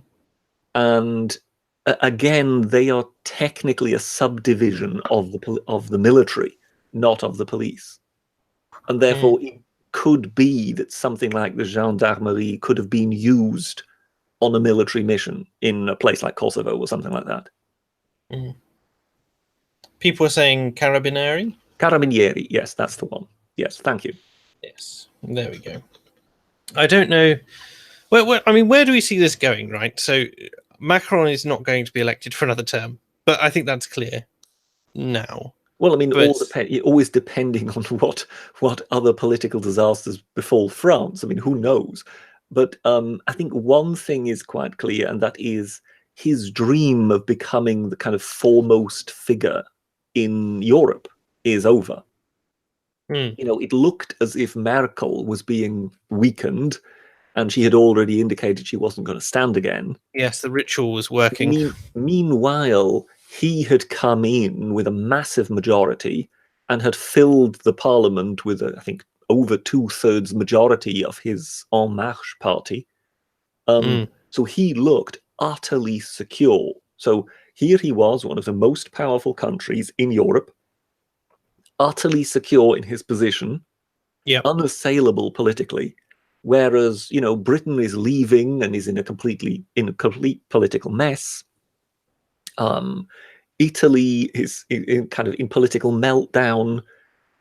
And again, they are technically a subdivision of the military, not of the police, and therefore it could be that something like the gendarmerie could have been used on a military mission in a place like Kosovo or something like that. People are saying carabinieri. Carabinieri, yes, that's the one. Yes, thank you. Yes, there we go. I don't know. I mean, where do we see this going, right? So Macron is not going to be elected for another term, but I think that's clear now. Well, I mean, always depending on what other political disasters befall France. I mean, who knows? But I think one thing is quite clear, and that is his dream of becoming the kind of foremost figure in Europe is over. You know, it looked as if Merkel was being weakened, and she had already indicated she wasn't going to stand again. Yes, the ritual was working. Meanwhile, he had come in with a massive majority and had filled the parliament with, I think, over 2/3 majority of his En Marche party. So he looked utterly secure. So here he was, one of the most powerful countries in Europe, utterly secure in his position, unassailable politically. Whereas, you know, Britain is leaving and is in a complete political mess. Italy is in political meltdown.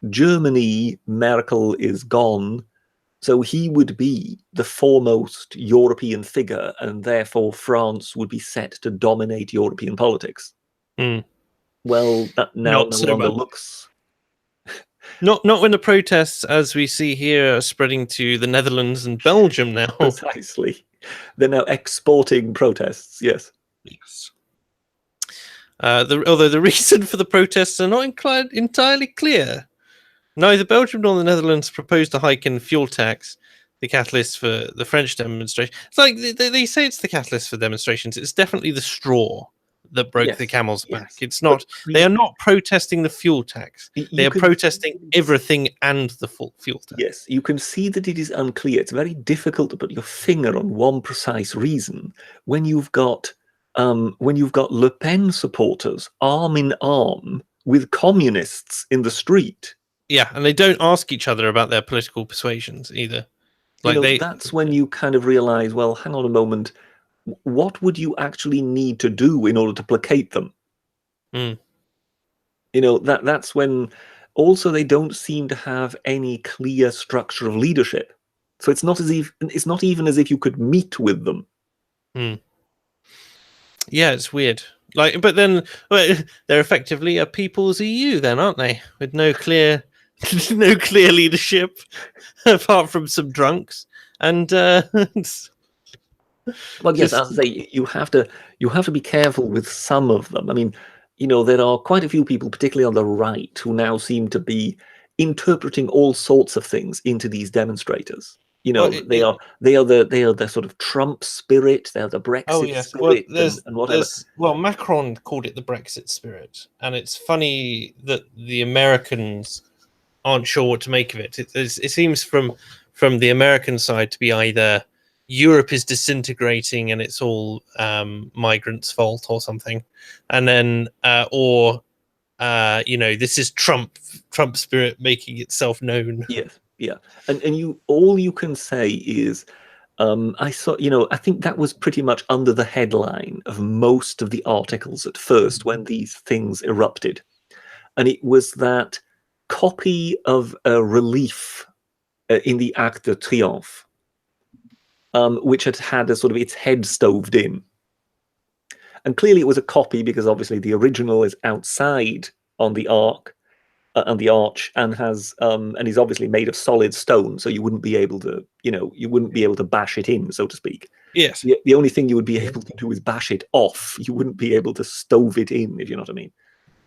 Germany, Merkel is gone. So he would be the foremost European figure, and therefore France would be set to dominate European politics. Well, that now no longer looks. Not when the protests, as we see here, are spreading to the Netherlands and Belgium now. Precisely. They're now exporting protests, yes. Yes. Although the reason for the protests are not entirely clear. Neither Belgium nor the Netherlands proposed a hike in fuel tax, the catalyst for the French demonstration. It's like they say it's the catalyst for demonstrations. It's definitely the straw that broke the camel's back. It's not. They are not protesting the fuel tax. They are protesting everything and the fuel tax. Yes, you can see that it is unclear. It's very difficult to put your finger on one precise reason when you've got Le Pen supporters arm in arm with communists in the street. Yeah, and they don't ask each other about their political persuasions either. That's when you kind of realize, well, hang on a moment. What would you actually need to do in order to placate them? That's when also they don't seem to have any clear structure of leadership. So it's not even as if you could meet with them. Yeah, it's weird. But then they're effectively a people's EU, then, aren't they? With no clear leadership apart from some drunks and. Well, yes, as I say, you have to be careful with some of them. I mean, there are quite a few people, particularly on the right, who now seem to be interpreting all sorts of things into these demonstrators. They are the sort of Trump spirit. They're the Brexit spirit, and whatever. Well, Macron called it the Brexit spirit, and it's funny that the Americans aren't sure what to make of it. It seems from the American side to be either Europe is disintegrating and it's all migrants' fault or something, and then or this is Trump spirit making itself known. Yes, yeah, and all you can say is, I saw, I think that was pretty much under the headline of most of the articles at first when these things erupted, and it was that copy of a relief in the Arc de Triomphe, which had a sort of its head stoved in. And clearly it was a copy because obviously the original is outside on the arch and has and is obviously made of solid stone, so you wouldn't be able to bash it in, so to speak. Yes. The only thing you would be able to do is bash it off. You wouldn't be able to stove it in, if you know what I mean.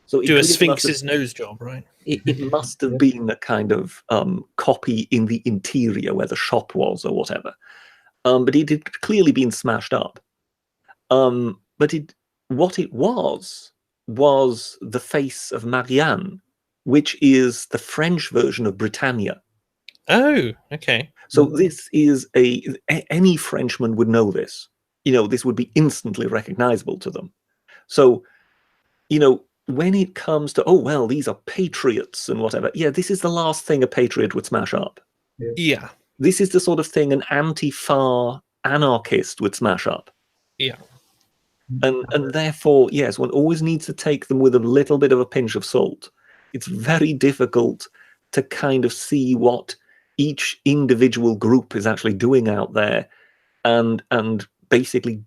So do a Sphinx's nose job, right? It must have been a kind of copy in the interior where the shop was or whatever. But it had clearly been smashed up. But what it was the face of Marianne, which is the French version of Britannia. Oh, okay. So this is any Frenchman would know this. This would be instantly recognizable to them. So, when it comes to, oh, well, these are patriots and whatever, yeah, this is the last thing a patriot would smash up. Yeah. This is the sort of thing an anti-far anarchist would smash up. Yeah. And therefore, yes, one always needs to take them with a little bit of a pinch of salt. It's very difficult to kind of see what each individual group is actually doing out there and basically,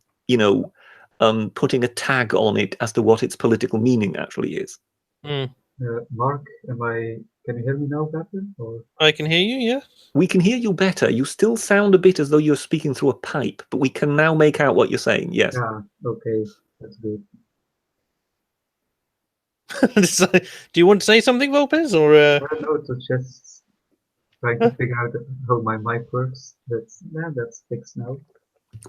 putting a tag on it as to what its political meaning actually is. Mark, can you hear me now better? Or? I can hear you, yes. We can hear you better. You still sound a bit as though you're speaking through a pipe, but we can now make out what you're saying, yes. Ah, okay, that's good. Do you want to say something, Vulpes, or? No, to just trying to figure out how my mic works. That's fixed now.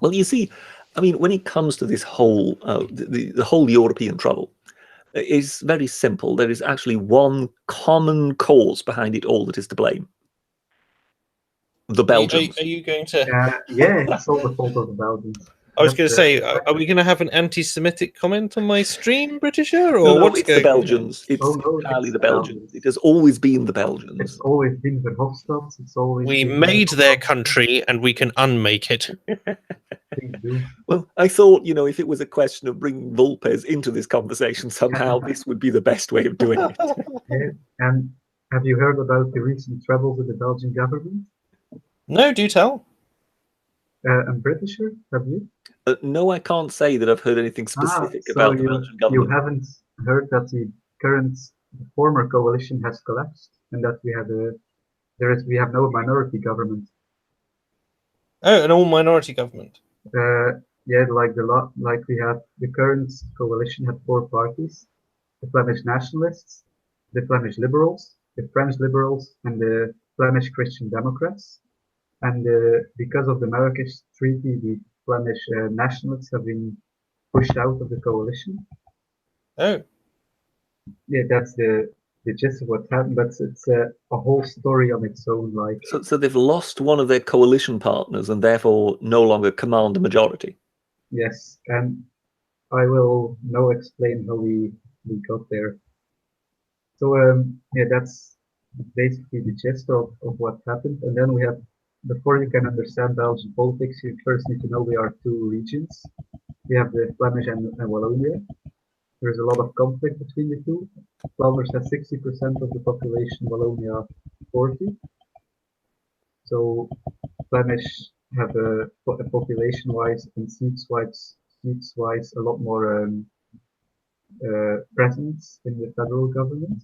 Well, you see, I mean, when it comes to this whole the whole European trouble, it's very simple. There is actually one common cause behind it all that is to blame. The Belgians. Are you going to? Yeah, it's all the fault of the Belgians. I was going to say, are we going to have an anti-Semitic comment on my stream, Britisher, or no, what's it's going? The Belgians. It's entirely the Belgians. It has always been the Belgians. It's always been the Hofstadt. It's always. We made their country, and we can unmake it. Well, I thought, if it was a question of bringing Vulpes into this conversation somehow, this would be the best way of doing it. Yeah. And have you heard about the recent troubles with the Belgian government? No, do tell. I'm Britisher. Have you? No, I can't say that I've heard anything specific about the Belgian government. You haven't heard that the former coalition has collapsed, and that we have no minority government. Oh, an all-minority government. Yeah, like we have the current coalition had 4 parties: the Flemish Nationalists, the Flemish Liberals, the French Liberals, and the Flemish Christian Democrats. And because of the Marrakesh Treaty, the Flemish nationalists have been pushed out of the coalition. Oh. Yeah, that's the gist of what happened, but it's a whole story on its own. Like, so they've lost one of their coalition partners and therefore no longer command a majority. Yes, and I will now explain how we got there. So yeah, that's basically the gist of what happened. And then we have, before you can understand Belgian politics, you first need to know we are 2 regions. We have the Flemish and Wallonia. There's a lot of conflict between the two. Flanders has 60% of the population, Wallonia 40%. So Flemish have a population-wise and seats-wise a lot more presence in the federal government.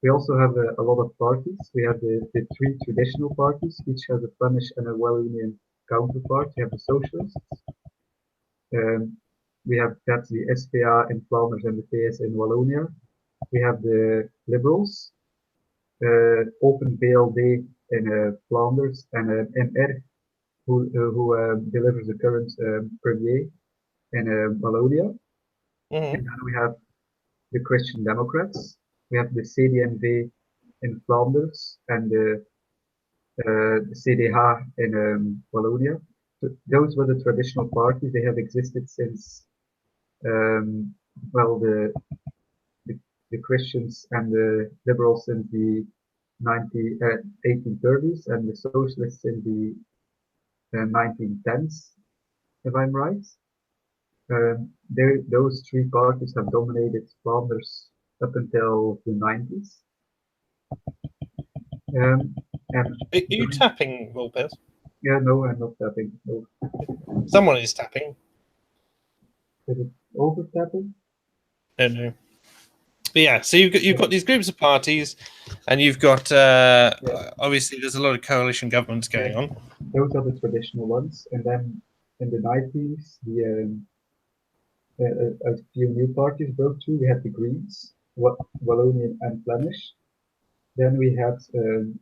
We also have a lot of parties. We have the 3 traditional parties, each has a Flemish and a Wallonian counterpart. We have the Socialists. We have the SPA in Flanders and the PS in Wallonia. We have the Liberals, Open VLD in Flanders, and MR, who delivers the current premier in Wallonia. Mm-hmm. And then we have the Christian Democrats. We have the CD&V in Flanders and the CDH in Wallonia. So those were the traditional parties. They have existed since, well, the the Christians and the liberals in the 1830s and the socialists in the 1910s, if I'm right. Those three parties have dominated Flanders up until the 90s. And Are you tapping, vulpes? yeah, no, I'm not tapping. No. Someone is tapping. Is it over tapping? No, no. But yeah, so you've got these groups of parties, and you've got obviously there's a lot of coalition governments going on. Those are the traditional ones, and then in the 90s, a few new parties broke through. We had the Greens, Wallonian and Flemish. Then we had the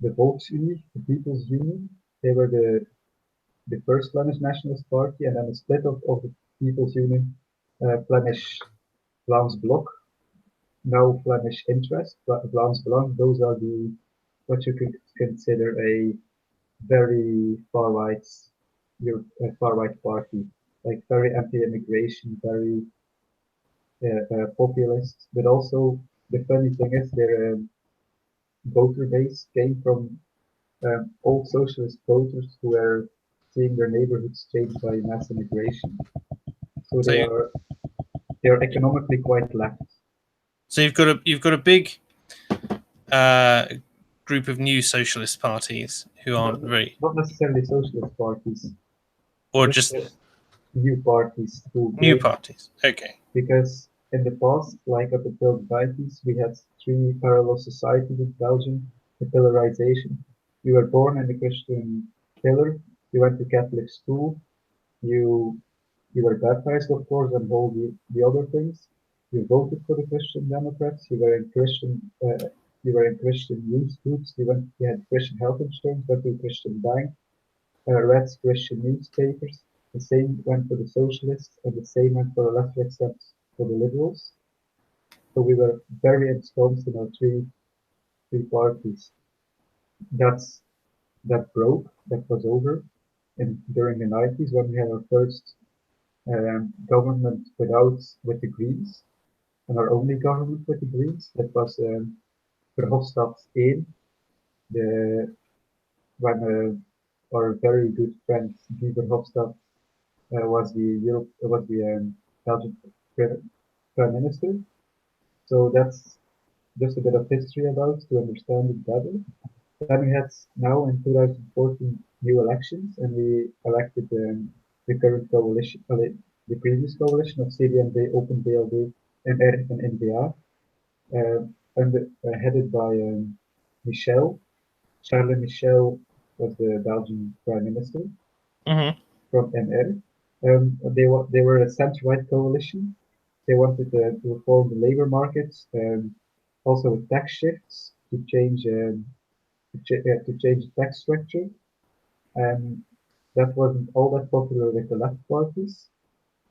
Volksunie, the People's Union. They were the first Flemish Nationalist Party, and then a split of the People's Union, Flemish Vlaams Blok, now Flemish Interest, Vlaams Belang. Those are what you could consider a very far-right party, like very anti-immigration, very populist. But also the funny thing is their voter base came from old socialist voters who were seeing their neighborhoods changed by mass immigration. So they are economically quite left. So you've got a big group of new socialist parties who aren't very, not necessarily socialist parties, or just new parties who new parties. Okay. Because in the past, like up until the 90s, we had three parallel societies in Belgium, the pillarization. You were born in the Christian pillar, you went to Catholic school, you were baptized, of course, and all the other things. You voted for the Christian Democrats, you were in Christian youth groups, you had Christian health insurance, went to a Christian bank, read Christian newspapers. The same went for the socialists, and the same went for a lesser extent for the liberals. So we were very ensconced in our three parties. That broke. That was over. And during the 90s, when we had our first government with the Greens, and our only government with the Greens, that was Verhofstadt 1, when our very good friend Guy Verhofstadt was the Belgian Prime Minister. So that's just a bit of history about to understand it better. Then we had now in 2014 new elections, and we elected the current coalition, the previous coalition of CD&V, Open VLD, MR, and N-VA, headed by Michel. Charles Michel was the Belgian Prime Minister from MR. They were a centre-right coalition. They wanted to reform the labor markets, also with tax shifts to change the tax structure. And that wasn't all that popular with the left parties,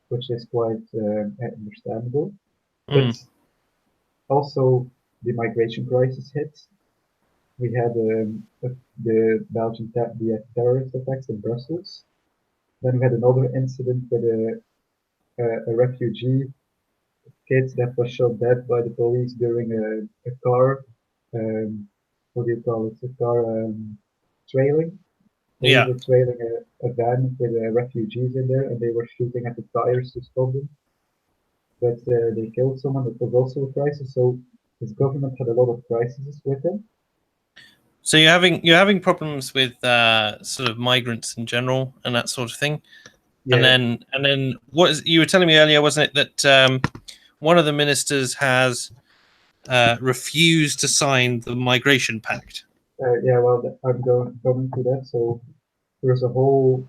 which is quite understandable. But also the migration crisis hit. We had the Belgian terrorist attacks in Brussels. Then we had another incident with a refugee kid that was shot dead by the police during a car, what do you call it? A car trailing. They were trailing a van with refugees in there, and they were shooting at the tires to stop them. But they killed someone. That was also a crisis. So his government had a lot of crises with him. So you're having problems with sort of migrants in general and that sort of thing. Yeah. And then you were telling me earlier, wasn't it, that one of the ministers has refused to sign the migration pact? Yeah, well, I'm going to that. So there's a whole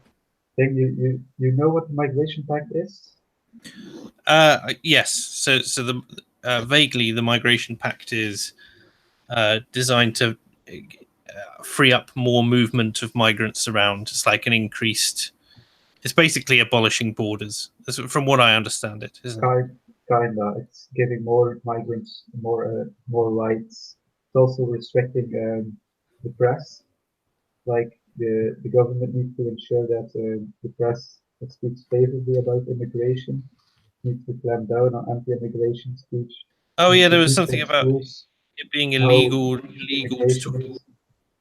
thing. You know what the migration pact is? Yes. So the vaguely the migration pact is designed to free up more movement of migrants around. It's like an increased. It's basically abolishing borders, from what I understand it, isn't it? Kinda. It's giving more migrants more rights. It's also restricting the press. Like the government needs to ensure that the press speaks favorably about immigration needs to clamp down on anti-immigration speech. Oh yeah, to there was teach something in about schools it being how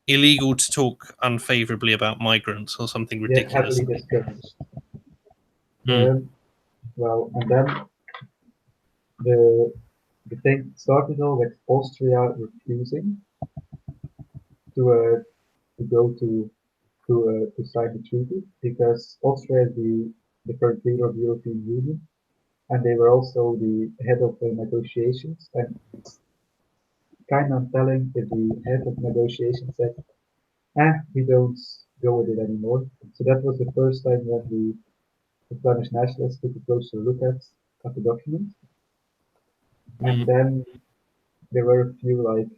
illegal to talk unfavorably about migrants or something ridiculous. heavily discouraged. Mm. Well, and then the thing started all with Austria refusing to go to sign the treaty because Austria is the current leader of the European Union, and they were also the head of the negotiations. And it's kind of telling that the head of negotiations said, we don't go with it anymore. So that was the first time when the Flemish nationalists took a closer look at the document. And then there were a few, like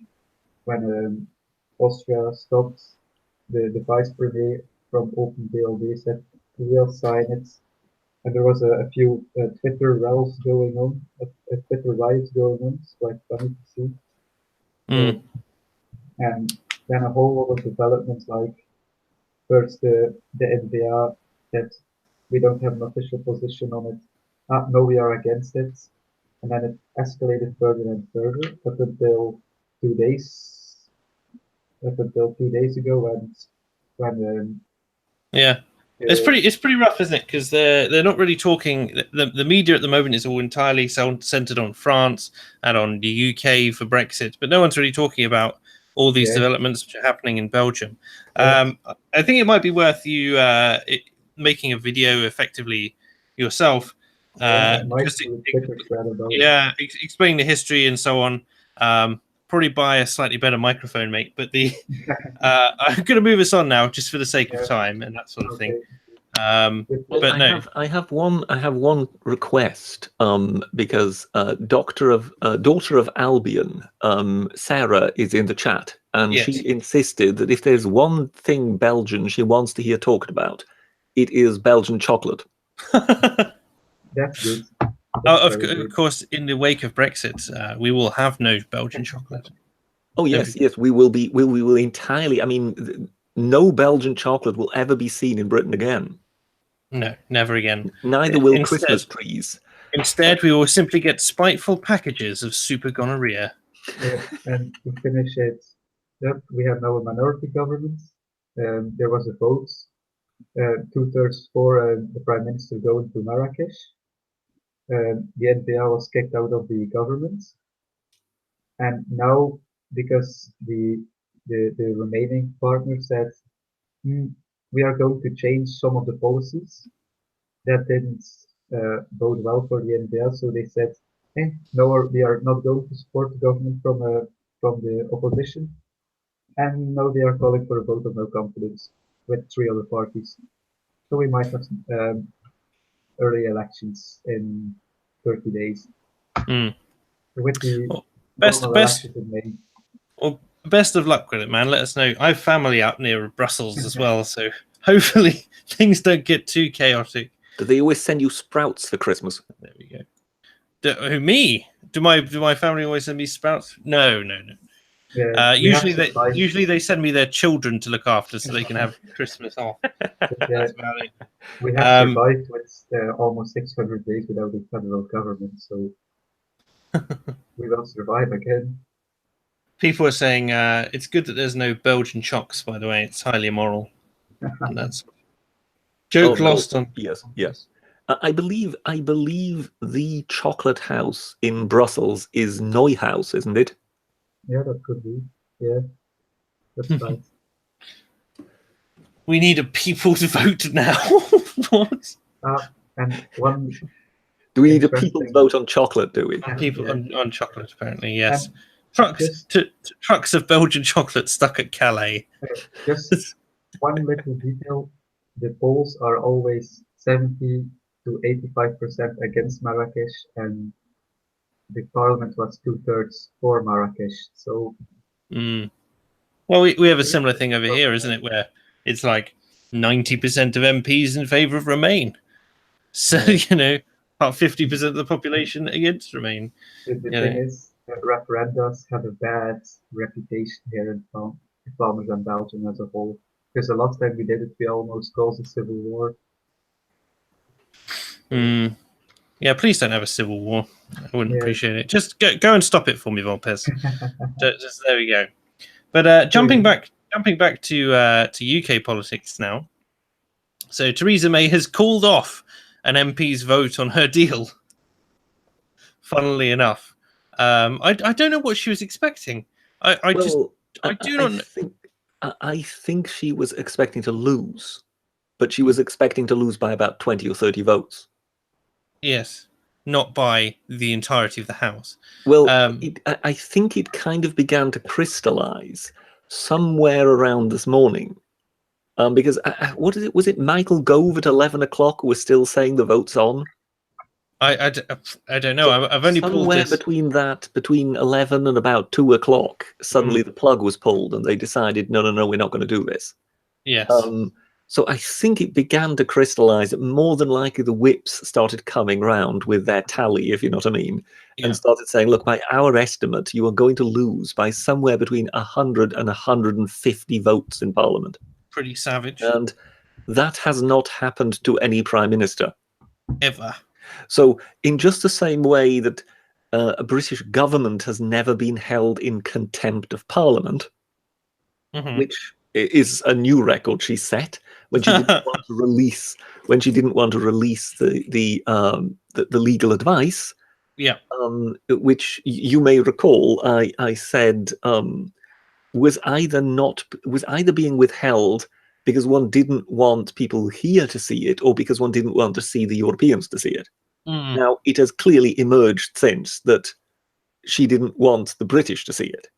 when Austria stopped the vice premier from Open BLD said, we'll sign it. And there was a few Twitter rallies going on, Twitter riots going on. It's quite funny to see. And then a whole lot of developments, like first the NBA that we don't have an official position on it. No, we are against it. And then it escalated further and further up until 2 days, up until 2 days ago when Yeah. It's pretty rough, isn't it? Because they're not really talking. The media at the moment is all entirely centered on France and on the UK for Brexit, but no one's really talking about all these developments which are happening in Belgium. I think it might be worth you making a video effectively yourself. Just explain the history and so on. Probably buy a slightly better microphone, mate. But I'm going to move us on now, just for the sake of time and that sort of thing. But no, I have one request. Because daughter of Albion, Sarah is in the chat, and she insisted that if there's one thing Belgian she wants to hear talked about, it is Belgian chocolate. That's good. Of course, in the wake of Brexit, we will have no Belgian chocolate. Oh yes, yes, we will be. We will entirely. I mean, no Belgian chocolate will ever be seen in Britain again. No, never again. Neither will Christmas trees. Instead, we will simply get spiteful packages of super gonorrhea. And to finish it up, we have now a minority government. There was a vote, 2/3 for the Prime Minister going to Marrakesh. The NPA was kicked out of the government. And now, because the remaining partner said, we are going to change some of the policies, that didn't bode well for the NPA. So they said, no, we are not going to support the government from the opposition. And now they are calling for a vote of no confidence with 3 other parties. So we might have some early elections in 30 days. With the best in May. Well, best of luck with it, man. Let us know. I have family out near Brussels as well, so hopefully things don't get too chaotic. Do they always send you sprouts for Christmas? There we go. Me? Do my family always send me sprouts? No. Yeah, usually they send me their children to look after so they can have Christmas off. That's about it. We have survived with almost 600 days without a federal government, so we will survive again. People are saying it's good that there's no Belgian chocks, by the way. It's highly immoral. And that's joke lost on. Yes. I believe the chocolate house in Brussels is Neuhaus, isn't it? Yeah, that could be. Yeah, that's right. We need a people's vote now. What? And one. Do we need a people's vote on chocolate? Do we? People on chocolate, apparently. Yes. Trucks of Belgian chocolate stuck at Calais. Just one little detail: the polls are always 70 to 85% against Marrakesh, and the parliament was 2/3 for Marrakesh. So, well, we have a similar thing over here, isn't it? Where it's like 90% of MPs in favour of Remain. So about 50% of the population against Remain. The thing is, referendums have a bad reputation here in Flanders and Belgium as a whole. Because the last time we did it, we almost caused a civil war. Yeah, please don't have a civil war. I wouldn't Yeah. appreciate it. Just go and stop it for me, vulpes. just there we go. But jumping back to UK politics now. So Theresa May has called off an MP's vote on her deal. Funnily enough, I don't know what she was expecting. I think she was expecting to lose, but she was expecting to lose by about 20 or 30 votes. Yes, not by the entirety of the House. Well, I think it kind of began to crystallize somewhere around this morning. Because what is it? Was it Michael Gove at 11 o'clock who was still saying the vote's on? I don't know. So I've only pulled this between 11 and about 2 o'clock. Suddenly the plug was pulled, and they decided, no, we're not going to do this. Yes. So I think it began to crystallize that more than likely the whips started coming round with their tally, if you know what I mean, and started saying, look, by our estimate, you are going to lose by somewhere between 100 and 150 votes in Parliament. Pretty savage. And that has not happened to any prime minister. Ever. So in just the same way that a British government has never been held in contempt of Parliament, which is a new record she set when she didn't want to release the legal advice. Yeah. Which you may recall, I said was either being withheld because one didn't want people here to see it, or because one didn't want to see the Europeans to see it. Now, it has clearly emerged since that she didn't want the British to see it.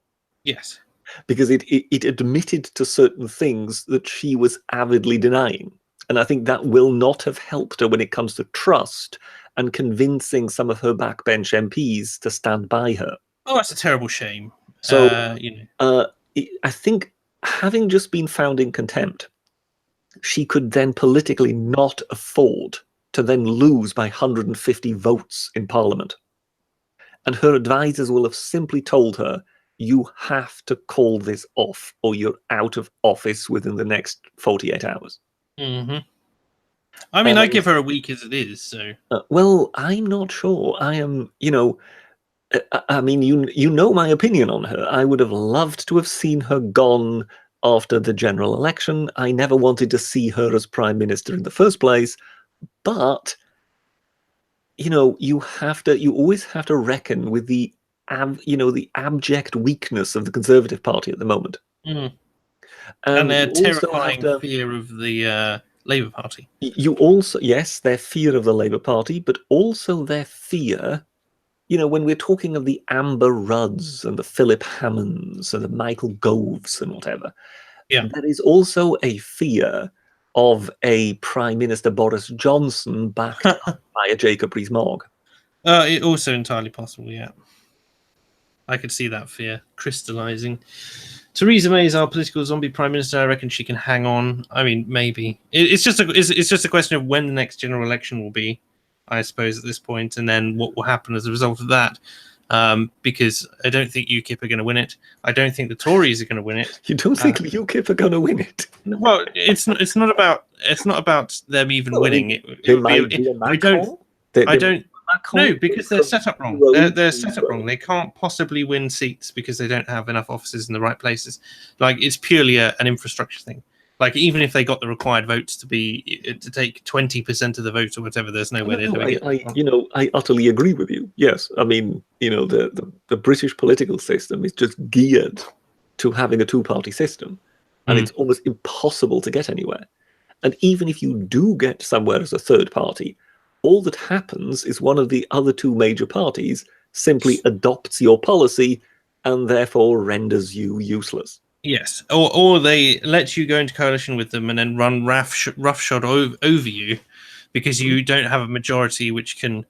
Yes. Because it admitted to certain things that she was avidly denying. And I think that will not have helped her when it comes to trust and convincing some of her backbench MPs to stand by her. Oh, that's a terrible shame. So, I think having just been found in contempt, she could then politically not afford to then lose by 150 votes in Parliament. And her advisors will have simply told her, you have to call this off or you're out of office within the next 48 hours. I mean, I give her a week as it is, so... well, I'm not sure. I am, I mean, you know my opinion on her. I would have loved to have seen her gone after the general election. I never wanted to see her as prime minister in the first place. But, you always have to reckon with the abject weakness of the Conservative Party at the moment. And their terrifying fear of the Labour Party. You also, yes, their fear of the Labour Party, but also their fear, when we're talking of the Amber Rudds and the Philip Hammonds and the Michael Goves and whatever, there is also a fear of a Prime Minister Boris Johnson backed up by a Jacob Rees-Mogg. It also entirely possible, yeah. I could see that fear crystallising. Theresa May is our political zombie prime minister. I reckon she can hang on. I mean, maybe. It's just a question of when the next general election will be, I suppose, at this point, and then what will happen as a result of that. Because I don't think UKIP are going to win it. I don't think the Tories are going to win it. You don't think UKIP are going to win it? Well, it's not about them even winning. I don't. No, because they're set up wrong. They're set up wrong. They can't possibly win seats because they don't have enough offices in the right places. Like, it's purely an infrastructure thing. Like, even if they got the required votes to take 20% of the vote or whatever, there's no way they're doing it. I utterly agree with you. Yes, I mean, the British political system is just geared to having a two-party system, and it's almost impossible to get anywhere. And even if you do get somewhere as a third party, all that happens is one of the other two major parties simply adopts your policy and therefore renders you useless. Yes, or they let you go into coalition with them and then run roughshod over you because you don't have a majority which can.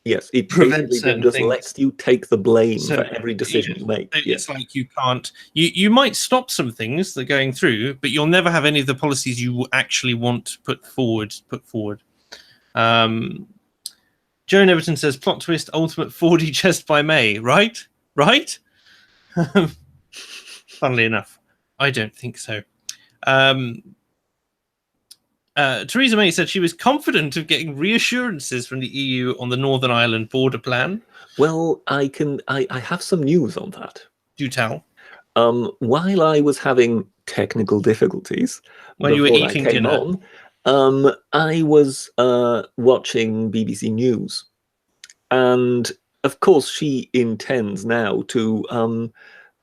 Yes, it prevent basically just lets you take the blame for every decision you make. It's like you can't. You might stop some things that are going through, but you'll never have any of the policies you actually want put forward. Joan Everton says, plot twist, ultimate 4D chest by May, right? Funnily enough, I don't think so. Theresa May said she was confident of getting reassurances from the EU on the Northern Ireland border plan. Well, I have some news on that. Do tell. While I was having technical difficulties When you were before I eating came dinner. on, I was watching BBC News, and of course she intends now to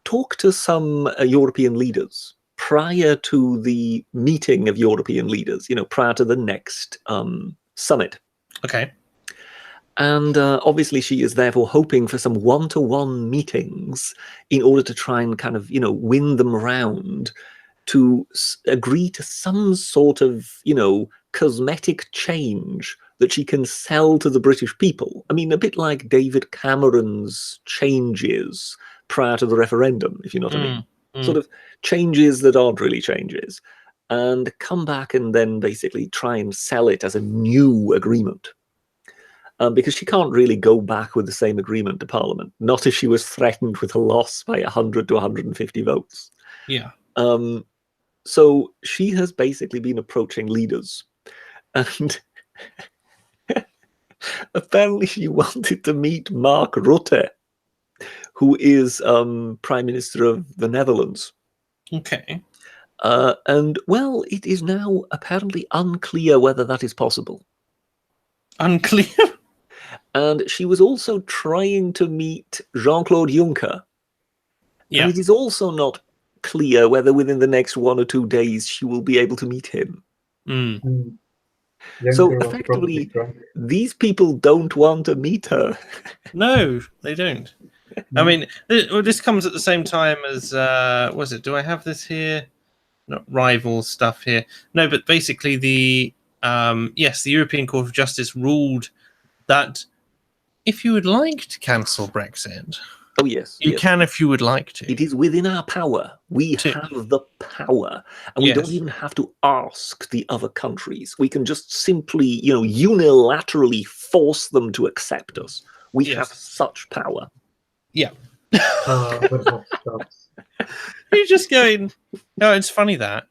talk to some European leaders prior to the meeting of European leaders, prior to the next summit. Okay. And obviously she is therefore hoping for some one-to-one meetings in order to try and kind of, win them round to agree to some sort of, cosmetic change that she can sell to the British people. I mean, a bit like David Cameron's changes prior to the referendum, if you know what I mean. Sort of changes that aren't really changes, and come back and then basically try and sell it as a new agreement. Because she can't really go back with the same agreement to Parliament, not if she was threatened with a loss by 100 to 150 votes. Yeah. So she has basically been approaching leaders, and apparently she wanted to meet Mark Rutte, who is Prime Minister of the Netherlands. Okay. And, well, it is now apparently unclear whether that is possible. Unclear? And she was also trying to meet Jean-Claude Juncker. Yeah. And it is also not clear whether within the next 1 or 2 days she will be able to meet him. So effectively, these people don't want to meet her. No, they don't. I mean, this comes at the same time as, was it? Do I have this here? Not rival stuff here. No, but basically the European Court of Justice ruled that if you would like to cancel Brexit, oh yes, you can if you would like to. It is within our power. We have the power, and we don't even have to ask the other countries. We can just simply, unilaterally force them to accept us. We have such power. Yeah. You're just going, no, it's funny that,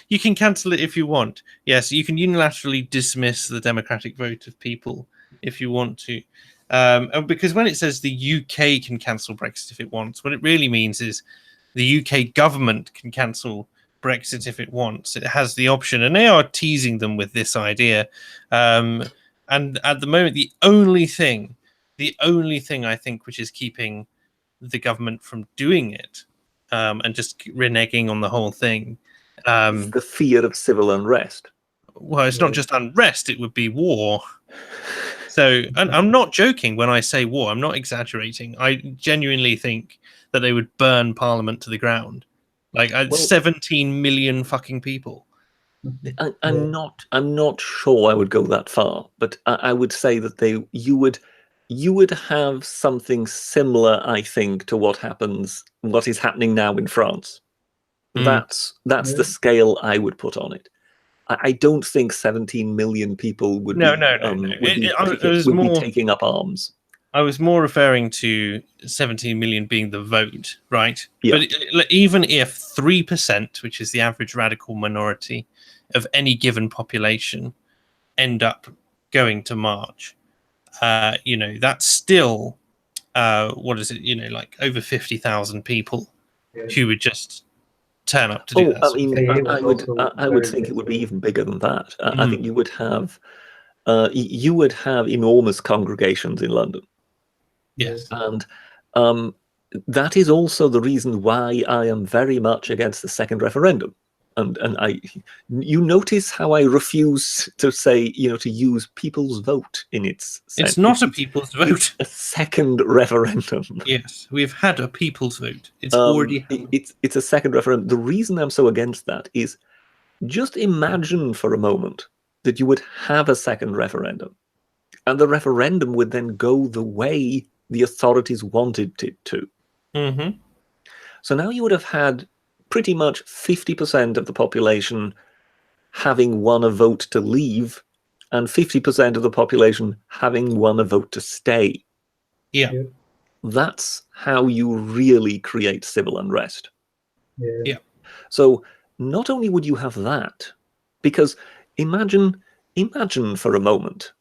you can cancel it if you want. Yes, you can unilaterally dismiss the democratic vote of people if you want to. Because when it says the UK can cancel Brexit if it wants, what it really means is the UK government can cancel Brexit if it wants. It has the option, and they are teasing them with this idea. And at the moment, the only thing I think which is keeping the government from doing it and just reneging on the whole thing, the fear of civil unrest. Well, it's not just unrest, it would be war. So, and I'm not joking when I say war. I'm not exaggerating. I genuinely think that they would burn Parliament to the ground. Like 17 million fucking people. I'm not sure I would go that far, but I would say that you would have something similar, I think, to what is happening now in France. That's the scale I would put on it. I don't think 17 million people would be taking up arms. I was more referring to 17 million being the vote, right? Yeah. But even if 3%, which is the average radical minority of any given population, end up going to march, that's still, what is it? Like over 50,000 people who would just turn up to do that. I mean, I would think it would be even bigger than that. I think you would have enormous congregations in London. Yes, and that is also the reason why I am very much against the second referendum. And you notice how I refuse to say, to use people's vote in its sense. It's not a people's vote. A second referendum. Yes, we've had a people's vote. It's already happened. It's a second referendum. The reason I'm so against that is just imagine for a moment that you would have a second referendum, and the referendum would then go the way the authorities wanted it to. Mm-hmm. So now you would have had pretty much 50% of the population having won a vote to leave, and 50% of the population having won a vote to stay. Yeah. That's how you really create civil unrest. Yeah. So not only would you have that, because imagine for a moment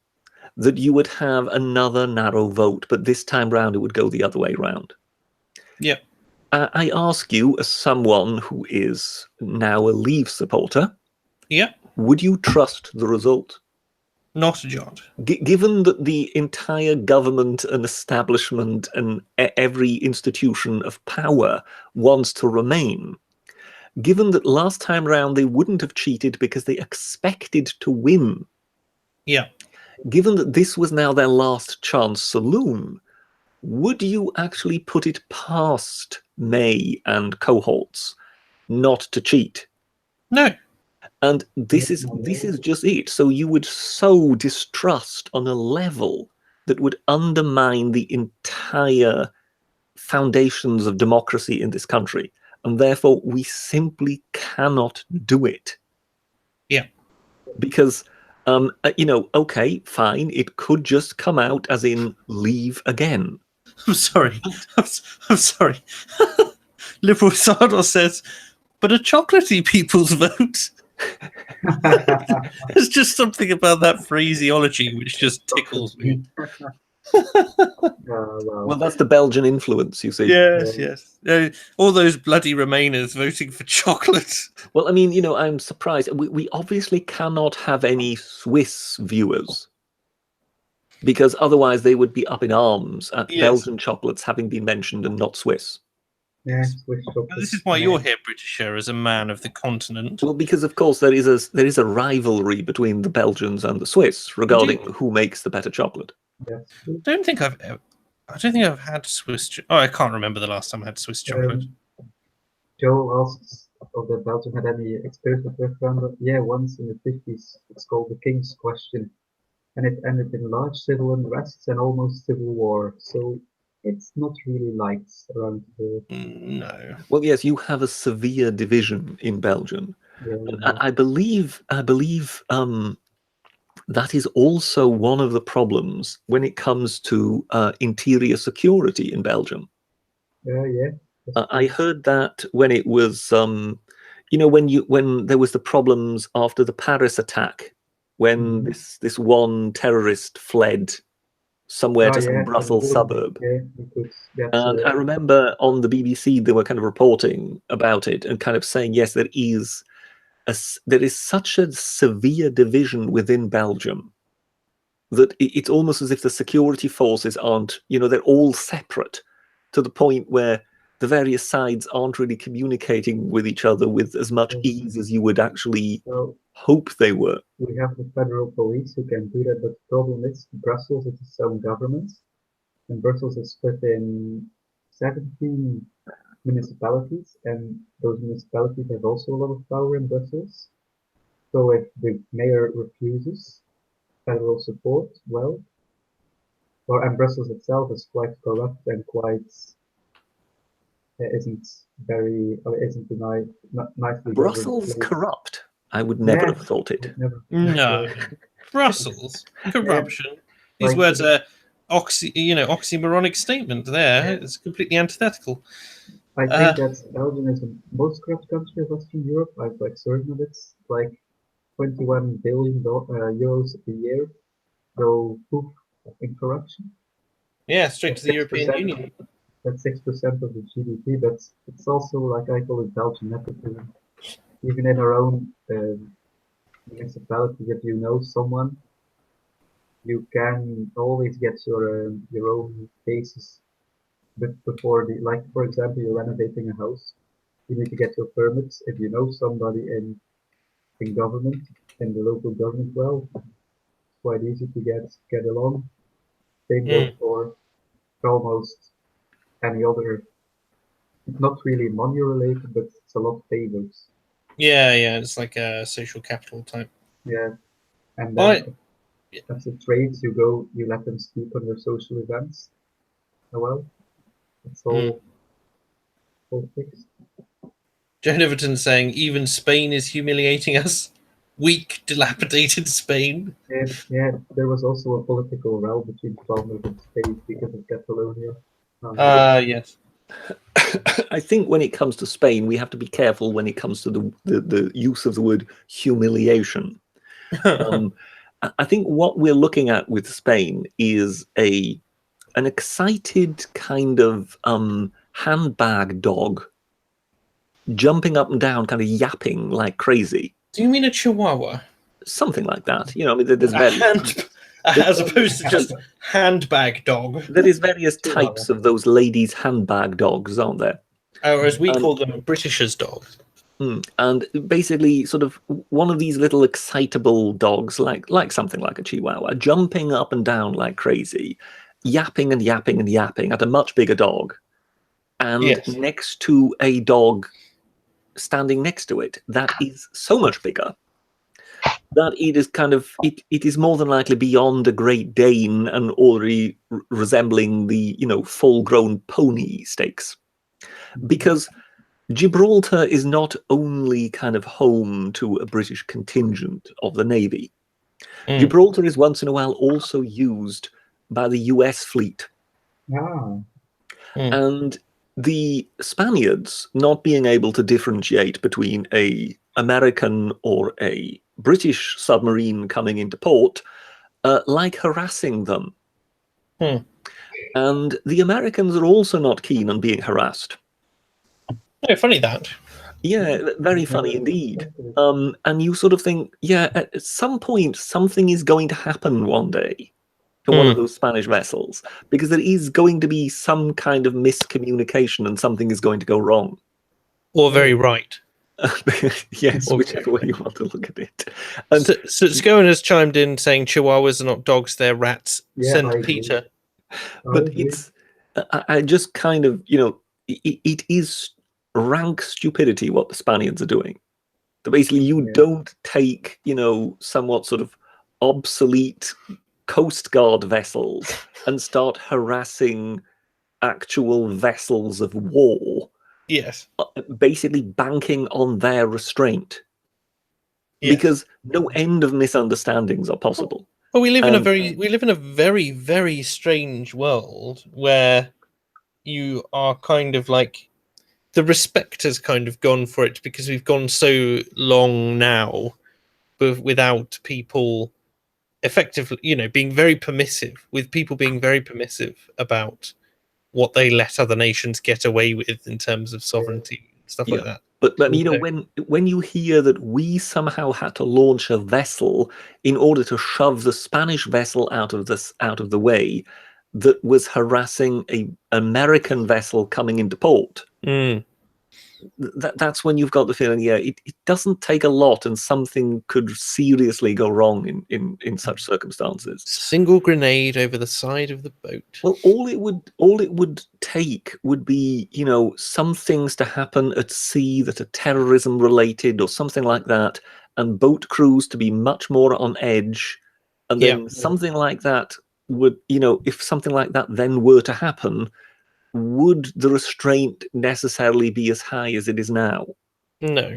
that you would have another narrow vote, but this time round it would go the other way round. Yeah. I ask you, as someone who is now a Leave supporter, Yeah. would you trust the result? Not a jot. Given that the entire government and establishment and every institution of power wants to remain, given that last time round they wouldn't have cheated because they expected to win, Yeah. given that this was now their last chance saloon, would you actually put it past May and cohorts not to cheat? No. And this is just it. So you would sow distrust on a level that would undermine the entire foundations of democracy in this country. And therefore, we simply cannot do it. Yeah. Because, okay, fine, it could just come out as in Leave again. I'm sorry. I'm sorry. Liberal Sardos says, but a chocolatey people's vote. There's just something about that phraseology which just tickles me. Well, that's the Belgian influence, you see. Yes. All those bloody Remainers voting for chocolate. Well, I mean, I'm surprised. We obviously cannot have any Swiss viewers, because otherwise they would be up in arms at Belgian chocolates having been mentioned and not Swiss. Yeah, Swiss chocolate. This is why you're here, Britisher, as a man of the continent. Well, because of course there is a rivalry between the Belgians and the Swiss regarding who makes the better chocolate. Yes. I don't think I've had Swiss. I can't remember the last time I had Swiss chocolate. Joe asks whether Belgium had any experience with referendum. Yeah, once in the 50s. It's called the King's Question, and it ended in large civil unrests and almost civil war. So it's not really liked around here. No. Well, yes, you have a severe division in Belgium. Yeah, I believe that is also one of the problems when it comes to interior security in Belgium. yeah. I heard that when it was, when there was the problems after the Paris attack, when this one terrorist fled somewhere to some Brussels suburb. And I remember on the BBC they were kind of reporting about it and kind of saying, yes, there is such a severe division within Belgium that it's almost as if the security forces aren't, they're all separate, to the point where the various sides aren't really communicating with each other with as much ease as you would actually hope they were. We have the federal police who can do that, but the problem is Brussels is its own government, and Brussels is split in 17 municipalities, and those municipalities have also a lot of power in Brussels. So if the mayor refuses federal support, and Brussels itself is quite corrupt and isn't nicely. Brussels corrupt? I would never have thought it. No, Brussels corruption. These words are oxymoronic statement. There, it's completely antithetical. I think that Belgium is the most corrupt country of Western Europe. I'm quite certain of it. Like 21 billion euros a year go poof in corruption. Yeah, straight to the European Union. That's 6% of the GDP, but it's also, like I call it, Belgian nepotism. Even in our own municipality, if you know someone, you can always get your own cases. But before for example, you're renovating a house, you need to get your permits. If you know somebody in government, in the local government, it's quite easy to get along. Same goes for almost any other. It's not really money related, but it's a lot of favors. Yeah, it's like a social capital type. Yeah, and then as a trades, you let them speak on your social events. It's all fixed. Joan Everton saying even Spain is humiliating us. Weak, dilapidated Spain. Yeah, there was also a political row between Flanders and Spain because of Catalonia. Yes. I think when it comes to Spain, we have to be careful when it comes to the use of the word humiliation. I think what we're looking at with Spain is an excited kind of handbag dog jumping up and down, kind of yapping like crazy. Do you mean a chihuahua? Something like that. You know, I mean, there's various, as opposed to just handbag dog. there is various types of those ladies' handbag dogs, aren't there? Or as we call them, Britishers' dogs. And basically, sort of one of these little excitable dogs, like something like a chihuahua, jumping up and down like crazy, yapping and yapping and yapping at a much bigger dog, and next to a dog standing next to it that is so much bigger that it is kind of it is more than likely beyond a Great Dane and already resembling the full-grown pony stakes, because Gibraltar is not only kind of home to a British contingent of the Navy. Gibraltar is once in a while also used by the US fleet. And the Spaniards, not being able to differentiate between a American or a British submarine coming into port, like harassing them. And the Americans are also not keen on being harassed. Oh, funny that. Yeah, very funny indeed. And you sort of think, yeah, at some point, something is going to happen one day to one of those Spanish vessels, because there is going to be some kind of miscommunication and something is going to go wrong. Or very right. Yes, whichever way you want to look at it. And so Scowen has chimed in saying chihuahuas are not dogs, they're rats. Yeah, Send Peter. But it's, I just kind of, it is rank stupidity what the Spaniards are doing. So basically, you don't take, somewhat sort of obsolete Coast Guard vessels and start harassing actual vessels of war. Yes. Basically banking on their restraint. Yes. Because no end of misunderstandings are possible. Well, we live in a very, very strange world where you are kind of like, the respect has kind of gone for it because we've gone so long now without people effectively, being very permissive, with people being very permissive about what they let other nations get away with in terms of sovereignty, stuff like that. But when you hear that we somehow had to launch a vessel in order to shove the Spanish vessel out of the way that was harassing an American vessel coming into port, that's when you've got the feeling, it doesn't take a lot and something could seriously go wrong in such circumstances. Single grenade over the side of the boat. Well, all it would take would be, some things to happen at sea that are terrorism related or something like that, and boat crews to be much more on edge, and then something like that would, if something like that then were to happen, would the restraint necessarily be as high as it is now? No.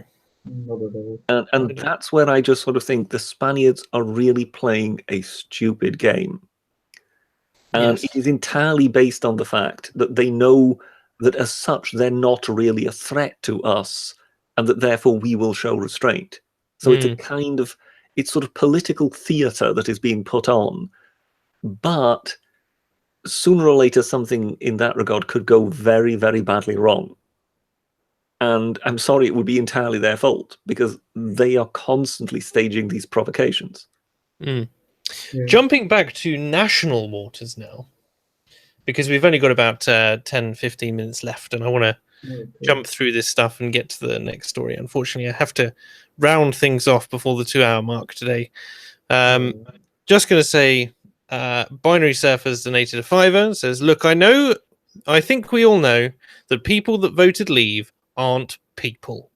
And that's where I just sort of think the Spaniards are really playing a stupid game. And it is entirely based on the fact that they know that as such, they're not really a threat to us, and that therefore we will show restraint. So it's a kind of, it's sort of political theater that is being put on. But sooner or later, something in that regard could go very, very badly wrong. And I'm sorry, it would be entirely their fault, because they are constantly staging these provocations. Jumping back to national waters now, because we've only got about 10-15 minutes left, and I want to jump through this stuff and get to the next story. Unfortunately, I have to round things off before the 2-hour mark today. Just going to say, Binary Surfers donated a $5 says, look, I think we all know that people that voted leave aren't people.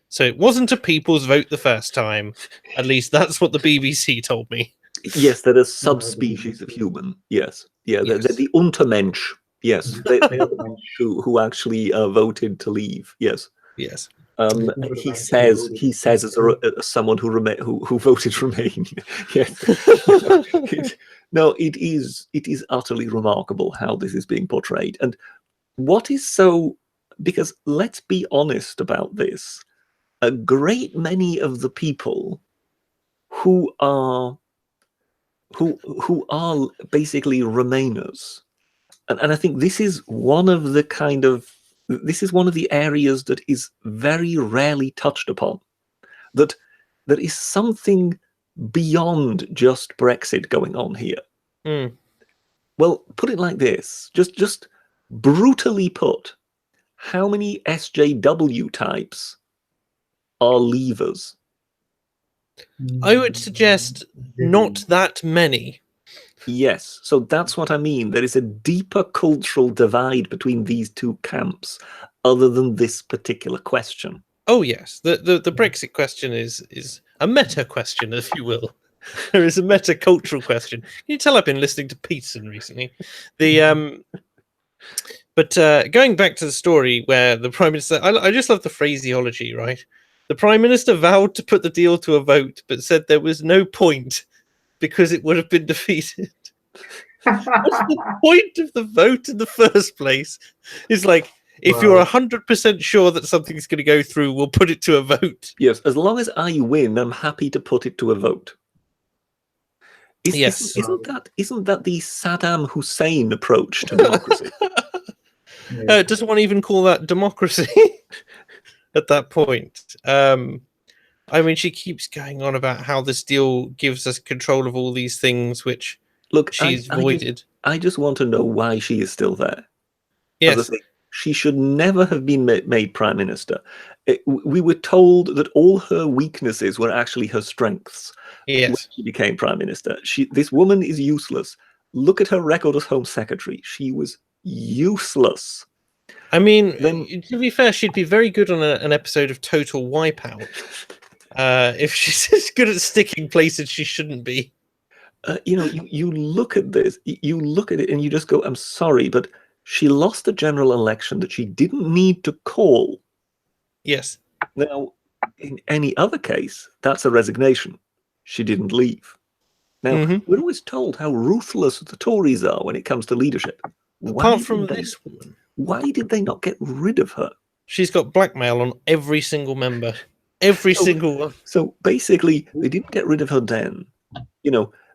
So it wasn't a people's vote the first time. At least that's what the BBC told me. Yes, they're a subspecies of human. Yes. Yeah, they're the Untermensch. Yes. They're the who actually voted to leave. Yes. Yes. He says as someone who voted Remain. Yes. No, it is utterly remarkable how this is being portrayed. And what is so, because let's be honest about this, a great many of the people who are basically Remainers, and I think this is one of the areas that is very rarely touched upon, that there is something beyond just Brexit going on here. Mm. Well, put it like this, just brutally put, how many SJW types are leavers? I would suggest not that many. Yes, so that's what I mean. There is a deeper cultural divide between these two camps, other than this particular question. Oh yes, the Brexit question is a meta question, if you will. There is a meta cultural question. Can you tell I've been listening to Peterson recently? But going back to the story where the Prime Minister, I just love the phraseology, right? The Prime Minister vowed to put the deal to a vote, but said there was no point because it would have been defeated. What's the point of the vote in the first place? It's like, if you're 100% sure that something's going to go through, we'll put it to a vote. Yes, as long as I win, I'm happy to put it to a vote. Yes. Isn't that the Saddam Hussein approach to democracy? Does one even call that democracy at that point? I mean, she keeps going on about how this deal gives us control of all these things, which she's voided. I just want to know why she is still there. Yes. As I say, she should never have been made Prime Minister. We were told that all her weaknesses were actually her strengths. Yes. When she became Prime Minister. This woman is useless. Look at her record as Home Secretary. She was useless. I mean, to be fair, she'd be very good on an episode of Total Wipeout. If she's as good at sticking places she shouldn't be. You look at this, you look at it and you just go, I'm sorry, but she lost the general election that she didn't need to call. Yes. Now, in any other case, that's a resignation. She didn't leave. Now, we're always told how ruthless the Tories are when it comes to leadership. Apart from this woman. Why did they not get rid of her? She's got blackmail on every single member. Every single one. So basically, they didn't get rid of her then.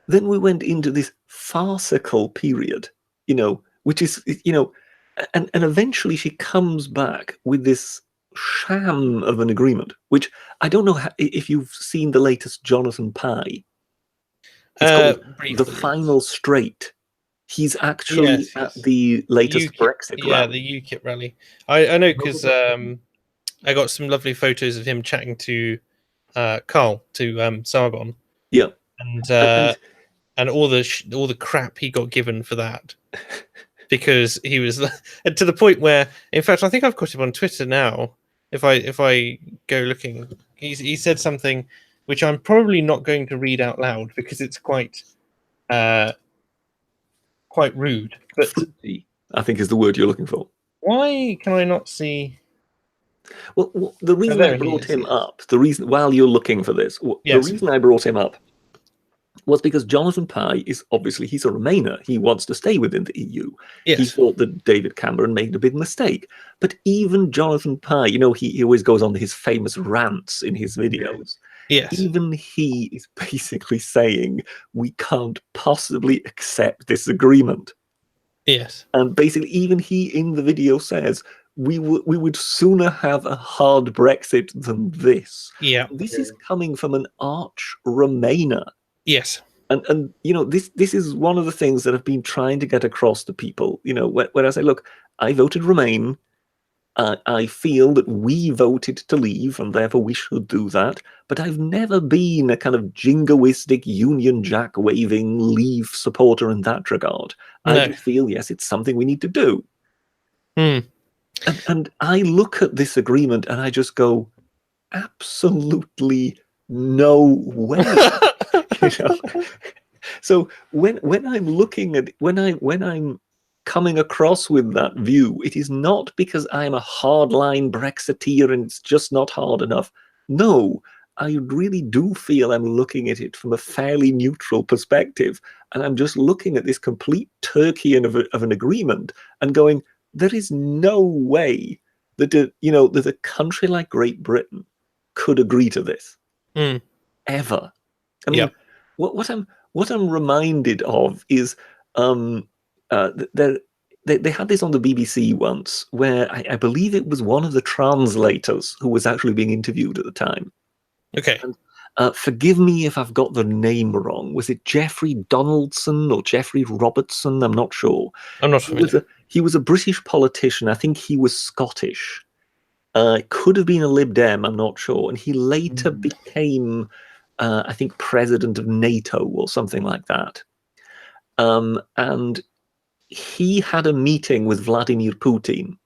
Then we went into this farcical period, which is, and eventually she comes back with this sham of an agreement, which I don't know if you've seen the latest Jonathan Pye. It's called The Final Straight. He's actually at the latest Brexit rally. Yeah, the UKIP rally. I know because I got some lovely photos of him chatting to Carl, to Sargon. Yeah. And all the crap he got given for that. Because he was and to the point where, in fact, I think I've got him on Twitter now. If I go looking, he said something which I'm probably not going to read out loud because it's quite rude. But I think is the word you're looking for. Why can I not see? Well, the reason I brought him up, while you're looking for this, the reason I brought him up was because Jonathan Pye is obviously, he's a Remainer. He wants to stay within the EU. Yes. He thought that David Cameron made a big mistake. But even Jonathan Pye, he always goes on his famous rants in his videos. Yes. Even he is basically saying, we can't possibly accept this agreement. Yes. And basically, even he in the video says, we would sooner have a hard Brexit than this. Yeah. This is coming from an arch Remainer. Yes. And this is one of the things that I've been trying to get across to people, when I say, look, I voted Remain. I feel that we voted to leave and therefore we should do that. But I've never been a kind of jingoistic Union Jack waving leave supporter in that regard. No. I just feel, yes, it's something we need to do. And I look at this agreement and I just go, absolutely no way. So when I'm looking at when I'm coming across with that view, it is not because I'm a hardline Brexiteer and it's just not hard enough. No, I really do feel I'm looking at it from a fairly neutral perspective, and I'm just looking at this complete Turkey of an agreement and going, there is no way that that a country like Great Britain could agree to this ever. I mean, what I'm reminded of is they had this on the BBC once, where I believe it was one of the translators who was actually being interviewed at the time. Okay. And, forgive me if I've got the name wrong. Was it Jeffrey Donaldson or Jeffrey Robertson? I'm not sure. I'm not familiar. He was a British politician. I think he was Scottish. Could have been a Lib Dem, I'm not sure. And he later became, I think, president of NATO or something like that. And he had a meeting with Vladimir Putin.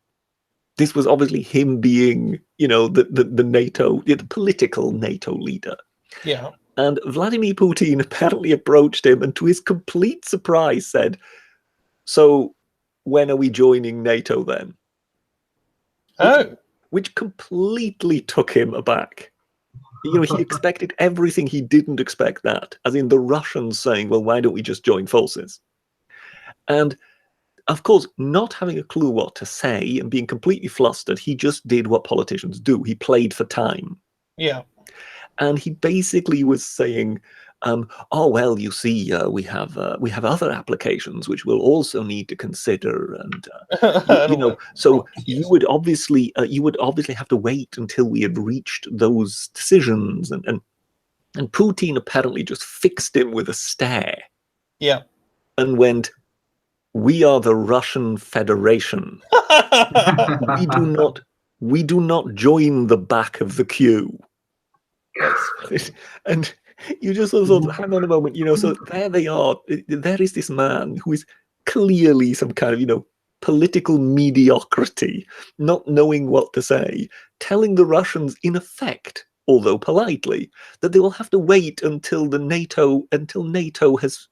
This was obviously him being, the NATO, the political NATO leader. Yeah. And Vladimir Putin apparently approached him and, to his complete surprise, said, "So when are we joining NATO then?" Which completely took him aback. He expected everything. He didn't expect that. As in the Russians saying, well, why don't we just join forces? And of course, not having a clue what to say and being completely flustered, he just did what politicians do. He played for time. Yeah. And he basically was saying, oh, well, you see, we have other applications which we'll also need to consider, and so you would obviously have to wait until we had reached those decisions, and Putin apparently just fixed him with a stare, and went, "We are the Russian Federation. we do not join the back of the queue." And you just sort of hang on a moment, so there they are. There is this man who is clearly some kind of, political mediocrity, not knowing what to say, telling the Russians, in effect, although politely, that they will have to wait until NATO has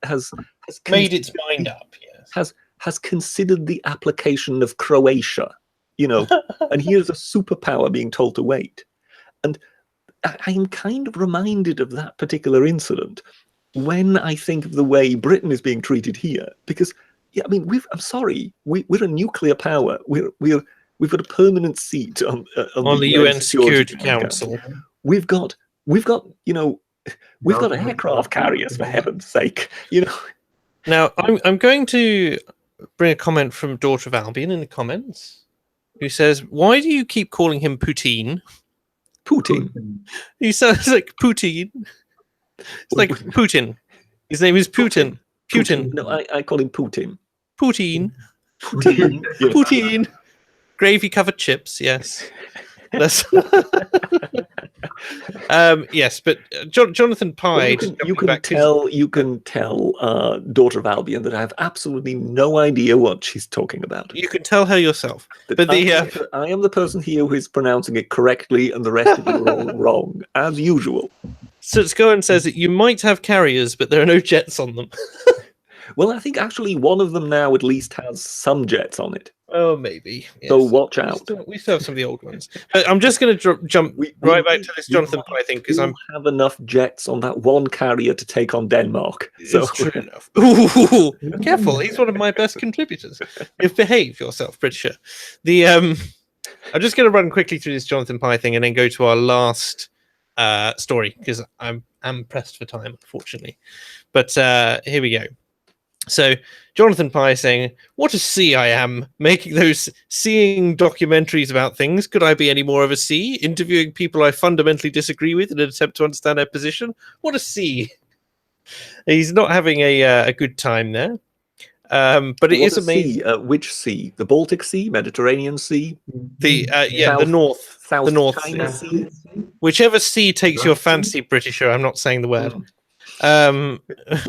made its mind up. Yes. Has considered the application of Croatia, and here's a superpower being told to wait. And I am kind of reminded of that particular incident when I think of the way Britain is being treated here, because I'm sorry, we're a nuclear power. We've got a permanent seat on the UN Security Council. We've got aircraft carriers, for heaven's sake. Now I'm going to bring a comment from Daughter of Albion in the comments, who says, "Why do you keep calling him Putin?" Putin. He sounds like Putin. It's like Putin. His name is Putin. Putin. No, I call him Putin. Putin. Putin. Gravy covered chips. Yes. That's yes, but Jonathan Pye. You can tell Daughter of Albion that I have absolutely no idea what she's talking about. You can tell her yourself. But I am the person here who is pronouncing it correctly, and the rest of it are all wrong, as usual. So Scowen says that you might have carriers, but there are no jets on them. Well, I think actually one of them now at least has some jets on it. Oh, maybe. Yes. So watch out. We still have some of the old ones. But I'm just going to jump right back to this Jonathan Pye thing, because I have enough jets on that one carrier to take on Denmark. So it's true enough. Ooh, careful! He's one of my best contributors. You've behaved yourself, Britisher. I'm just going to run quickly through this Jonathan Pye thing and then go to our last story, because I'm pressed for time, unfortunately. But here we go. So Jonathan Pye is saying, "What a C I am, making those seeing documentaries about things. Could I be any more of a C? Interviewing people I fundamentally disagree with in an attempt to understand their position. What a C." He's not having a good time there. But it is amazing. Which sea? The Baltic Sea, Mediterranean Sea? The South the North China Sea. Whichever sea takes your fancy, Britisher. I'm not saying the word.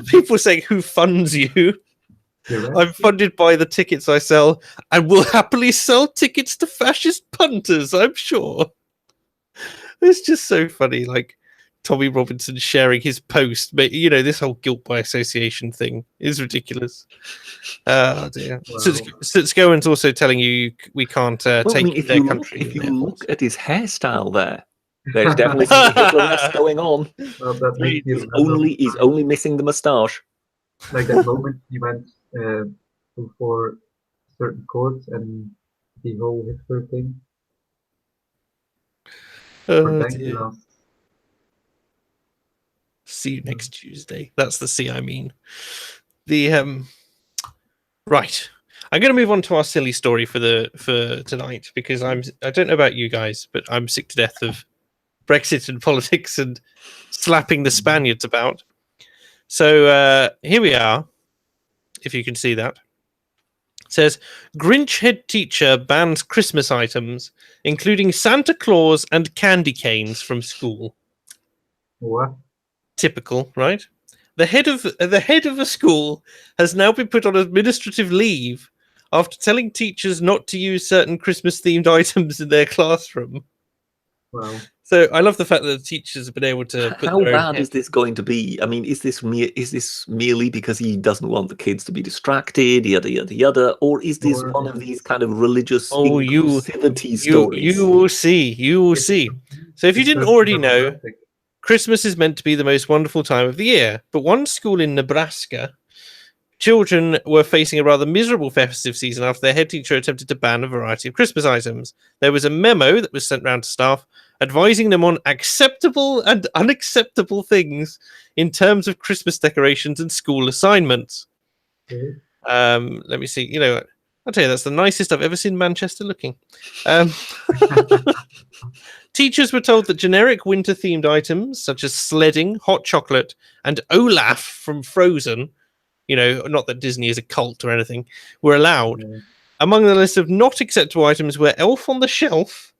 People saying, "Who funds you?" I'm funded by the tickets I sell, and will happily sell tickets to fascist punters, I'm sure. It's just so funny, like Tommy Robinson sharing his post. But this whole guilt by association thing is ridiculous. Oh dear. Wow. So Scowen's also telling you we can't take their country. If you look at his hairstyle there's definitely some Hitler-esque going on. Well, He's only missing the moustache. Like that moment he went for certain courts and the whole Hitler thing. Oh, Thank you, dear. last. See you next Tuesday. That's the C I mean. The right. I'm going to move on to our silly story for tonight because I don't know about you guys, but I'm sick to death of Brexit and politics and slapping the Spaniards about. So here we are. If you can see that, it says Grinch head teacher bans Christmas items, including Santa Claus and candy canes, from school. What? Typical, right? The head of a school has now been put on administrative leave after telling teachers not to use certain Christmas-themed items in their classroom. Wow. So I love the fact that the teachers have been able to put How their own bad head. is this going to be? I mean, is this merely because he doesn't want the kids to be distracted, yada yada yada, or is this Or- one of these kind of religious Oh, inclusivity stories? You will see. You will see. So if you It's didn't just already know, demographic. Christmas is meant to be the most wonderful time of the year. But one school in Nebraska, children were facing a rather miserable festive season after their head teacher attempted to ban a variety of Christmas items. There was a memo that was sent round to staff advising them on acceptable and unacceptable things in terms of Christmas decorations and school assignments. Okay. Let me see. You know, I'll tell you, that's the nicest I've ever seen Manchester looking. Teachers were told that generic winter-themed items such as sledding, hot chocolate, and Olaf from Frozen, you know, not that Disney is a cult or anything, were allowed. Yeah. Among the list of not acceptable items were Elf on the Shelf,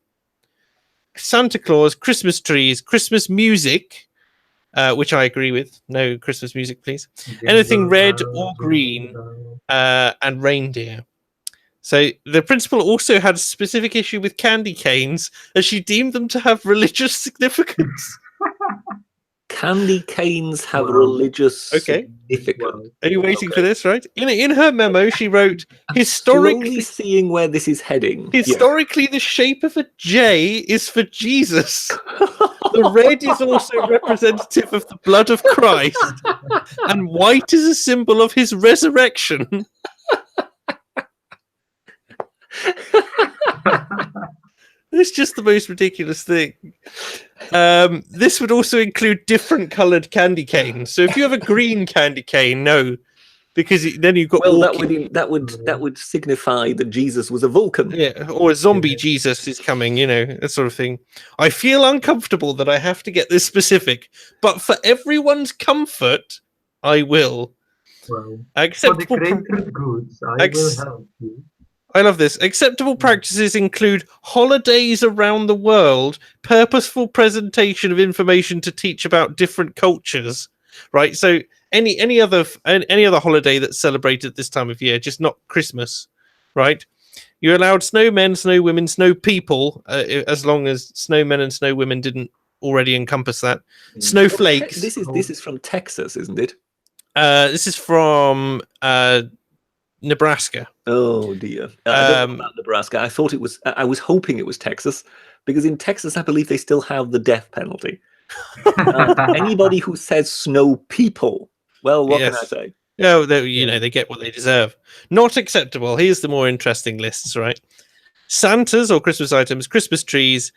Santa Claus, Christmas trees, Christmas music, which I agree with. No Christmas music, please. Anything red or green, and reindeer. So the principal also had a specific issue with candy canes, as she deemed them to have religious significance. Candy canes have Wow. religious Okay. significance. Wow. Are you waiting for Okay. this, right? In her memo, she wrote, Slowly historically, seeing where this is heading. historically, the shape of a J is for Jesus. The red is also representative of the blood of Christ, and white is a symbol of his resurrection. It's just the most ridiculous thing. This would also include different coloured candy canes. So if you have a green candy cane, no, because then you've got Well, walking- that would signify that Jesus was a Vulcan. yeah, or a zombie Yeah. Jesus is coming, you know, that sort of thing. I feel uncomfortable that I have to get this specific, but for everyone's comfort, I will. Wow. For the Acceptable. greater goods, I Ex- will help you. I love this. Acceptable practices include holidays around the world, purposeful presentation of information to teach about different cultures. Right. So any other holiday that's celebrated this time of year, just not Christmas. Right. You're allowed snowmen, snow women, snow people, as long as snowmen and snow women didn't already encompass that. Snowflakes. This is from Texas, isn't it? This is from Nebraska. Oh dear. I don't know about Nebraska. I was hoping it was Texas, because in Texas I believe they still have the death penalty. Anybody who says snow people, well, what can I Yes. say? Oh, they get what they deserve. Not acceptable. Here's the more interesting lists, right? Santas or Christmas items, Christmas trees,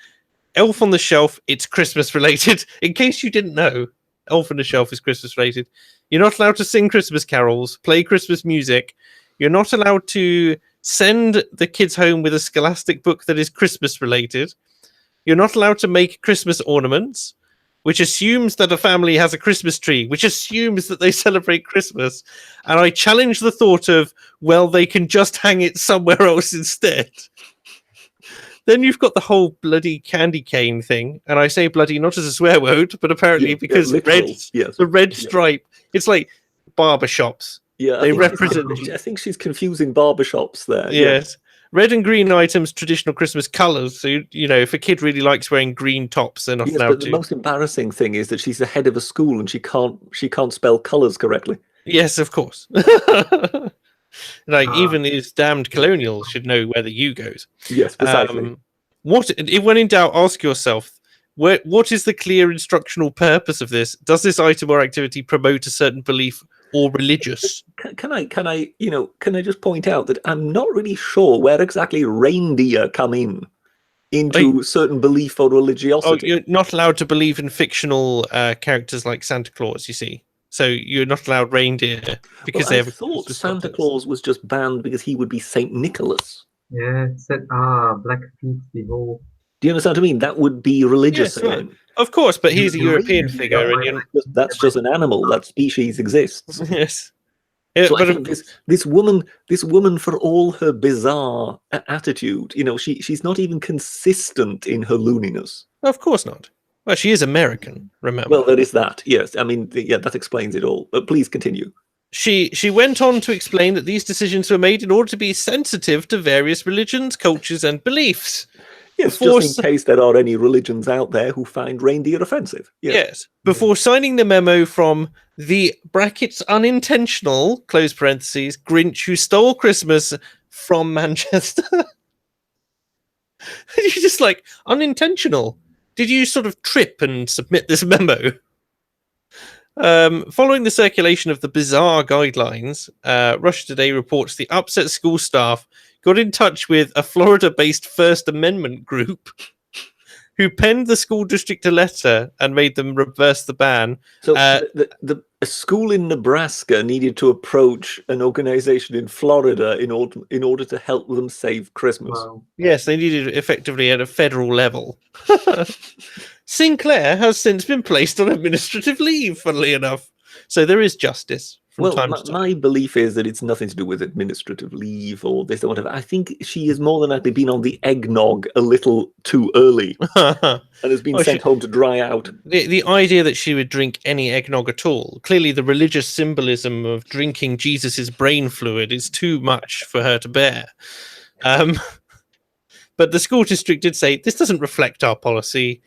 Elf on the Shelf. It's Christmas related. In case you didn't know, Elf on the Shelf is Christmas related. You're not allowed to sing Christmas carols, play Christmas music. You're not allowed to send the kids home with a scholastic book that is Christmas related. You're not allowed to make Christmas ornaments, which assumes that a family has a Christmas tree, which assumes that they celebrate Christmas. And I challenge the thought of, well, they can just hang it somewhere else instead. Then you've got the whole bloody candy cane thing. And I say bloody not as a swear word, but apparently because literal, yes. the red stripe, it's like barbershops. Yeah, They represent- I think she's confusing barbershops there. Yes. Red and green items, traditional Christmas colours. So, you know, if a kid really likes wearing green tops, they're not Yes, allowed but to. the most embarrassing thing is that she's the head of a school and she can't spell colours correctly. Yes, of course. Even these damned colonials should know where the U goes. Yes, precisely. When in doubt, ask yourself, what is the clear instructional purpose of this? Does this item or activity promote a certain belief or religious Can I just point out that I'm not really sure where exactly reindeer come into certain belief or religiosity. You're not allowed to believe in fictional characters like Santa Claus, you see. So you're not allowed reindeer because they have. I thought Santa Claus was just banned because he would be Saint Nicholas. Yeah, it said Blackfeet, the whole. Do you understand what I mean? That would be religious Yes, right. again. Of course, but he's a European figure, and that's just an animal. That species exists. Yes. So I think this woman, for all her bizarre attitude, she's not even consistent in her looniness. Of course not. Well, she is American, remember. Well, there is that. Yes, I mean, that explains it all. But please continue. She went on to explain that these decisions were made in order to be sensitive to various religions, cultures, and beliefs. Yes, just in case there are any religions out there who find reindeer offensive. Yes. Before signing the memo from the brackets unintentional, close parentheses, Grinch who stole Christmas from Manchester. You're just like, unintentional. Did you sort of trip and submit this memo? Following the circulation of the bizarre guidelines, Russia Today reports the upset school staff got in touch with a Florida-based First Amendment group who penned the school district a letter and made them reverse the ban. So a school in Nebraska needed to approach an organization in Florida in order to help them save Christmas. Wow. Yes, they needed it effectively at a federal level. Sinclair has since been placed on administrative leave, funnily enough. So there is justice. My belief is that it's nothing to do with administrative leave or this or whatever. I think she has more than likely been on the eggnog a little too early and has been sent home to dry out. The idea that she would drink any eggnog at all, clearly the religious symbolism of drinking Jesus's brain fluid is too much for her to bear. But the school district did say, this doesn't reflect our policy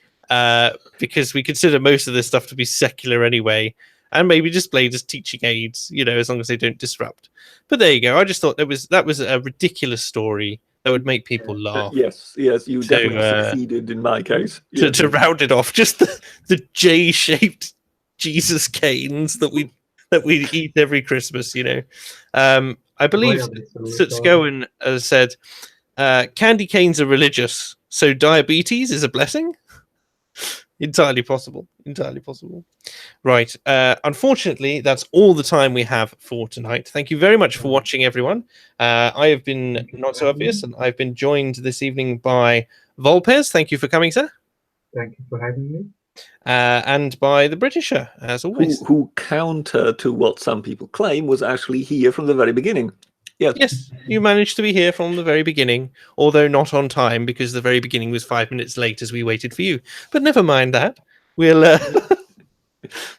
because we consider most of this stuff to be secular anyway. And maybe displayed as teaching aids, as long as they don't disrupt. But there you go. I just thought that was a ridiculous story that would make people laugh. Yes, you definitely succeeded in my case. To round it off, just the J-shaped Jesus canes that we eat every Christmas. I believe Sutskowen said, "Candy canes are religious, so diabetes is a blessing." Entirely possible. Right. Unfortunately, that's all the time we have for tonight. Thank you very much for watching, everyone. I have been Not So Obvious, and I've been joined this evening by Vulpes. Thank you for coming, sir. Thank you for having me. And by the Britisher, as always. Who counter to what some people claim, was actually here from the very beginning. Yes, you managed to be here from the very beginning, although not on time because the very beginning was 5 minutes late as we waited for you. But never mind that. We'll.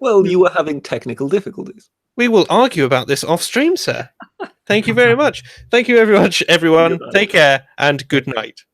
Well, you were having technical difficulties. We will argue about this off stream, sir. Thank you very much. Thank you very much, everyone. Take care and good night.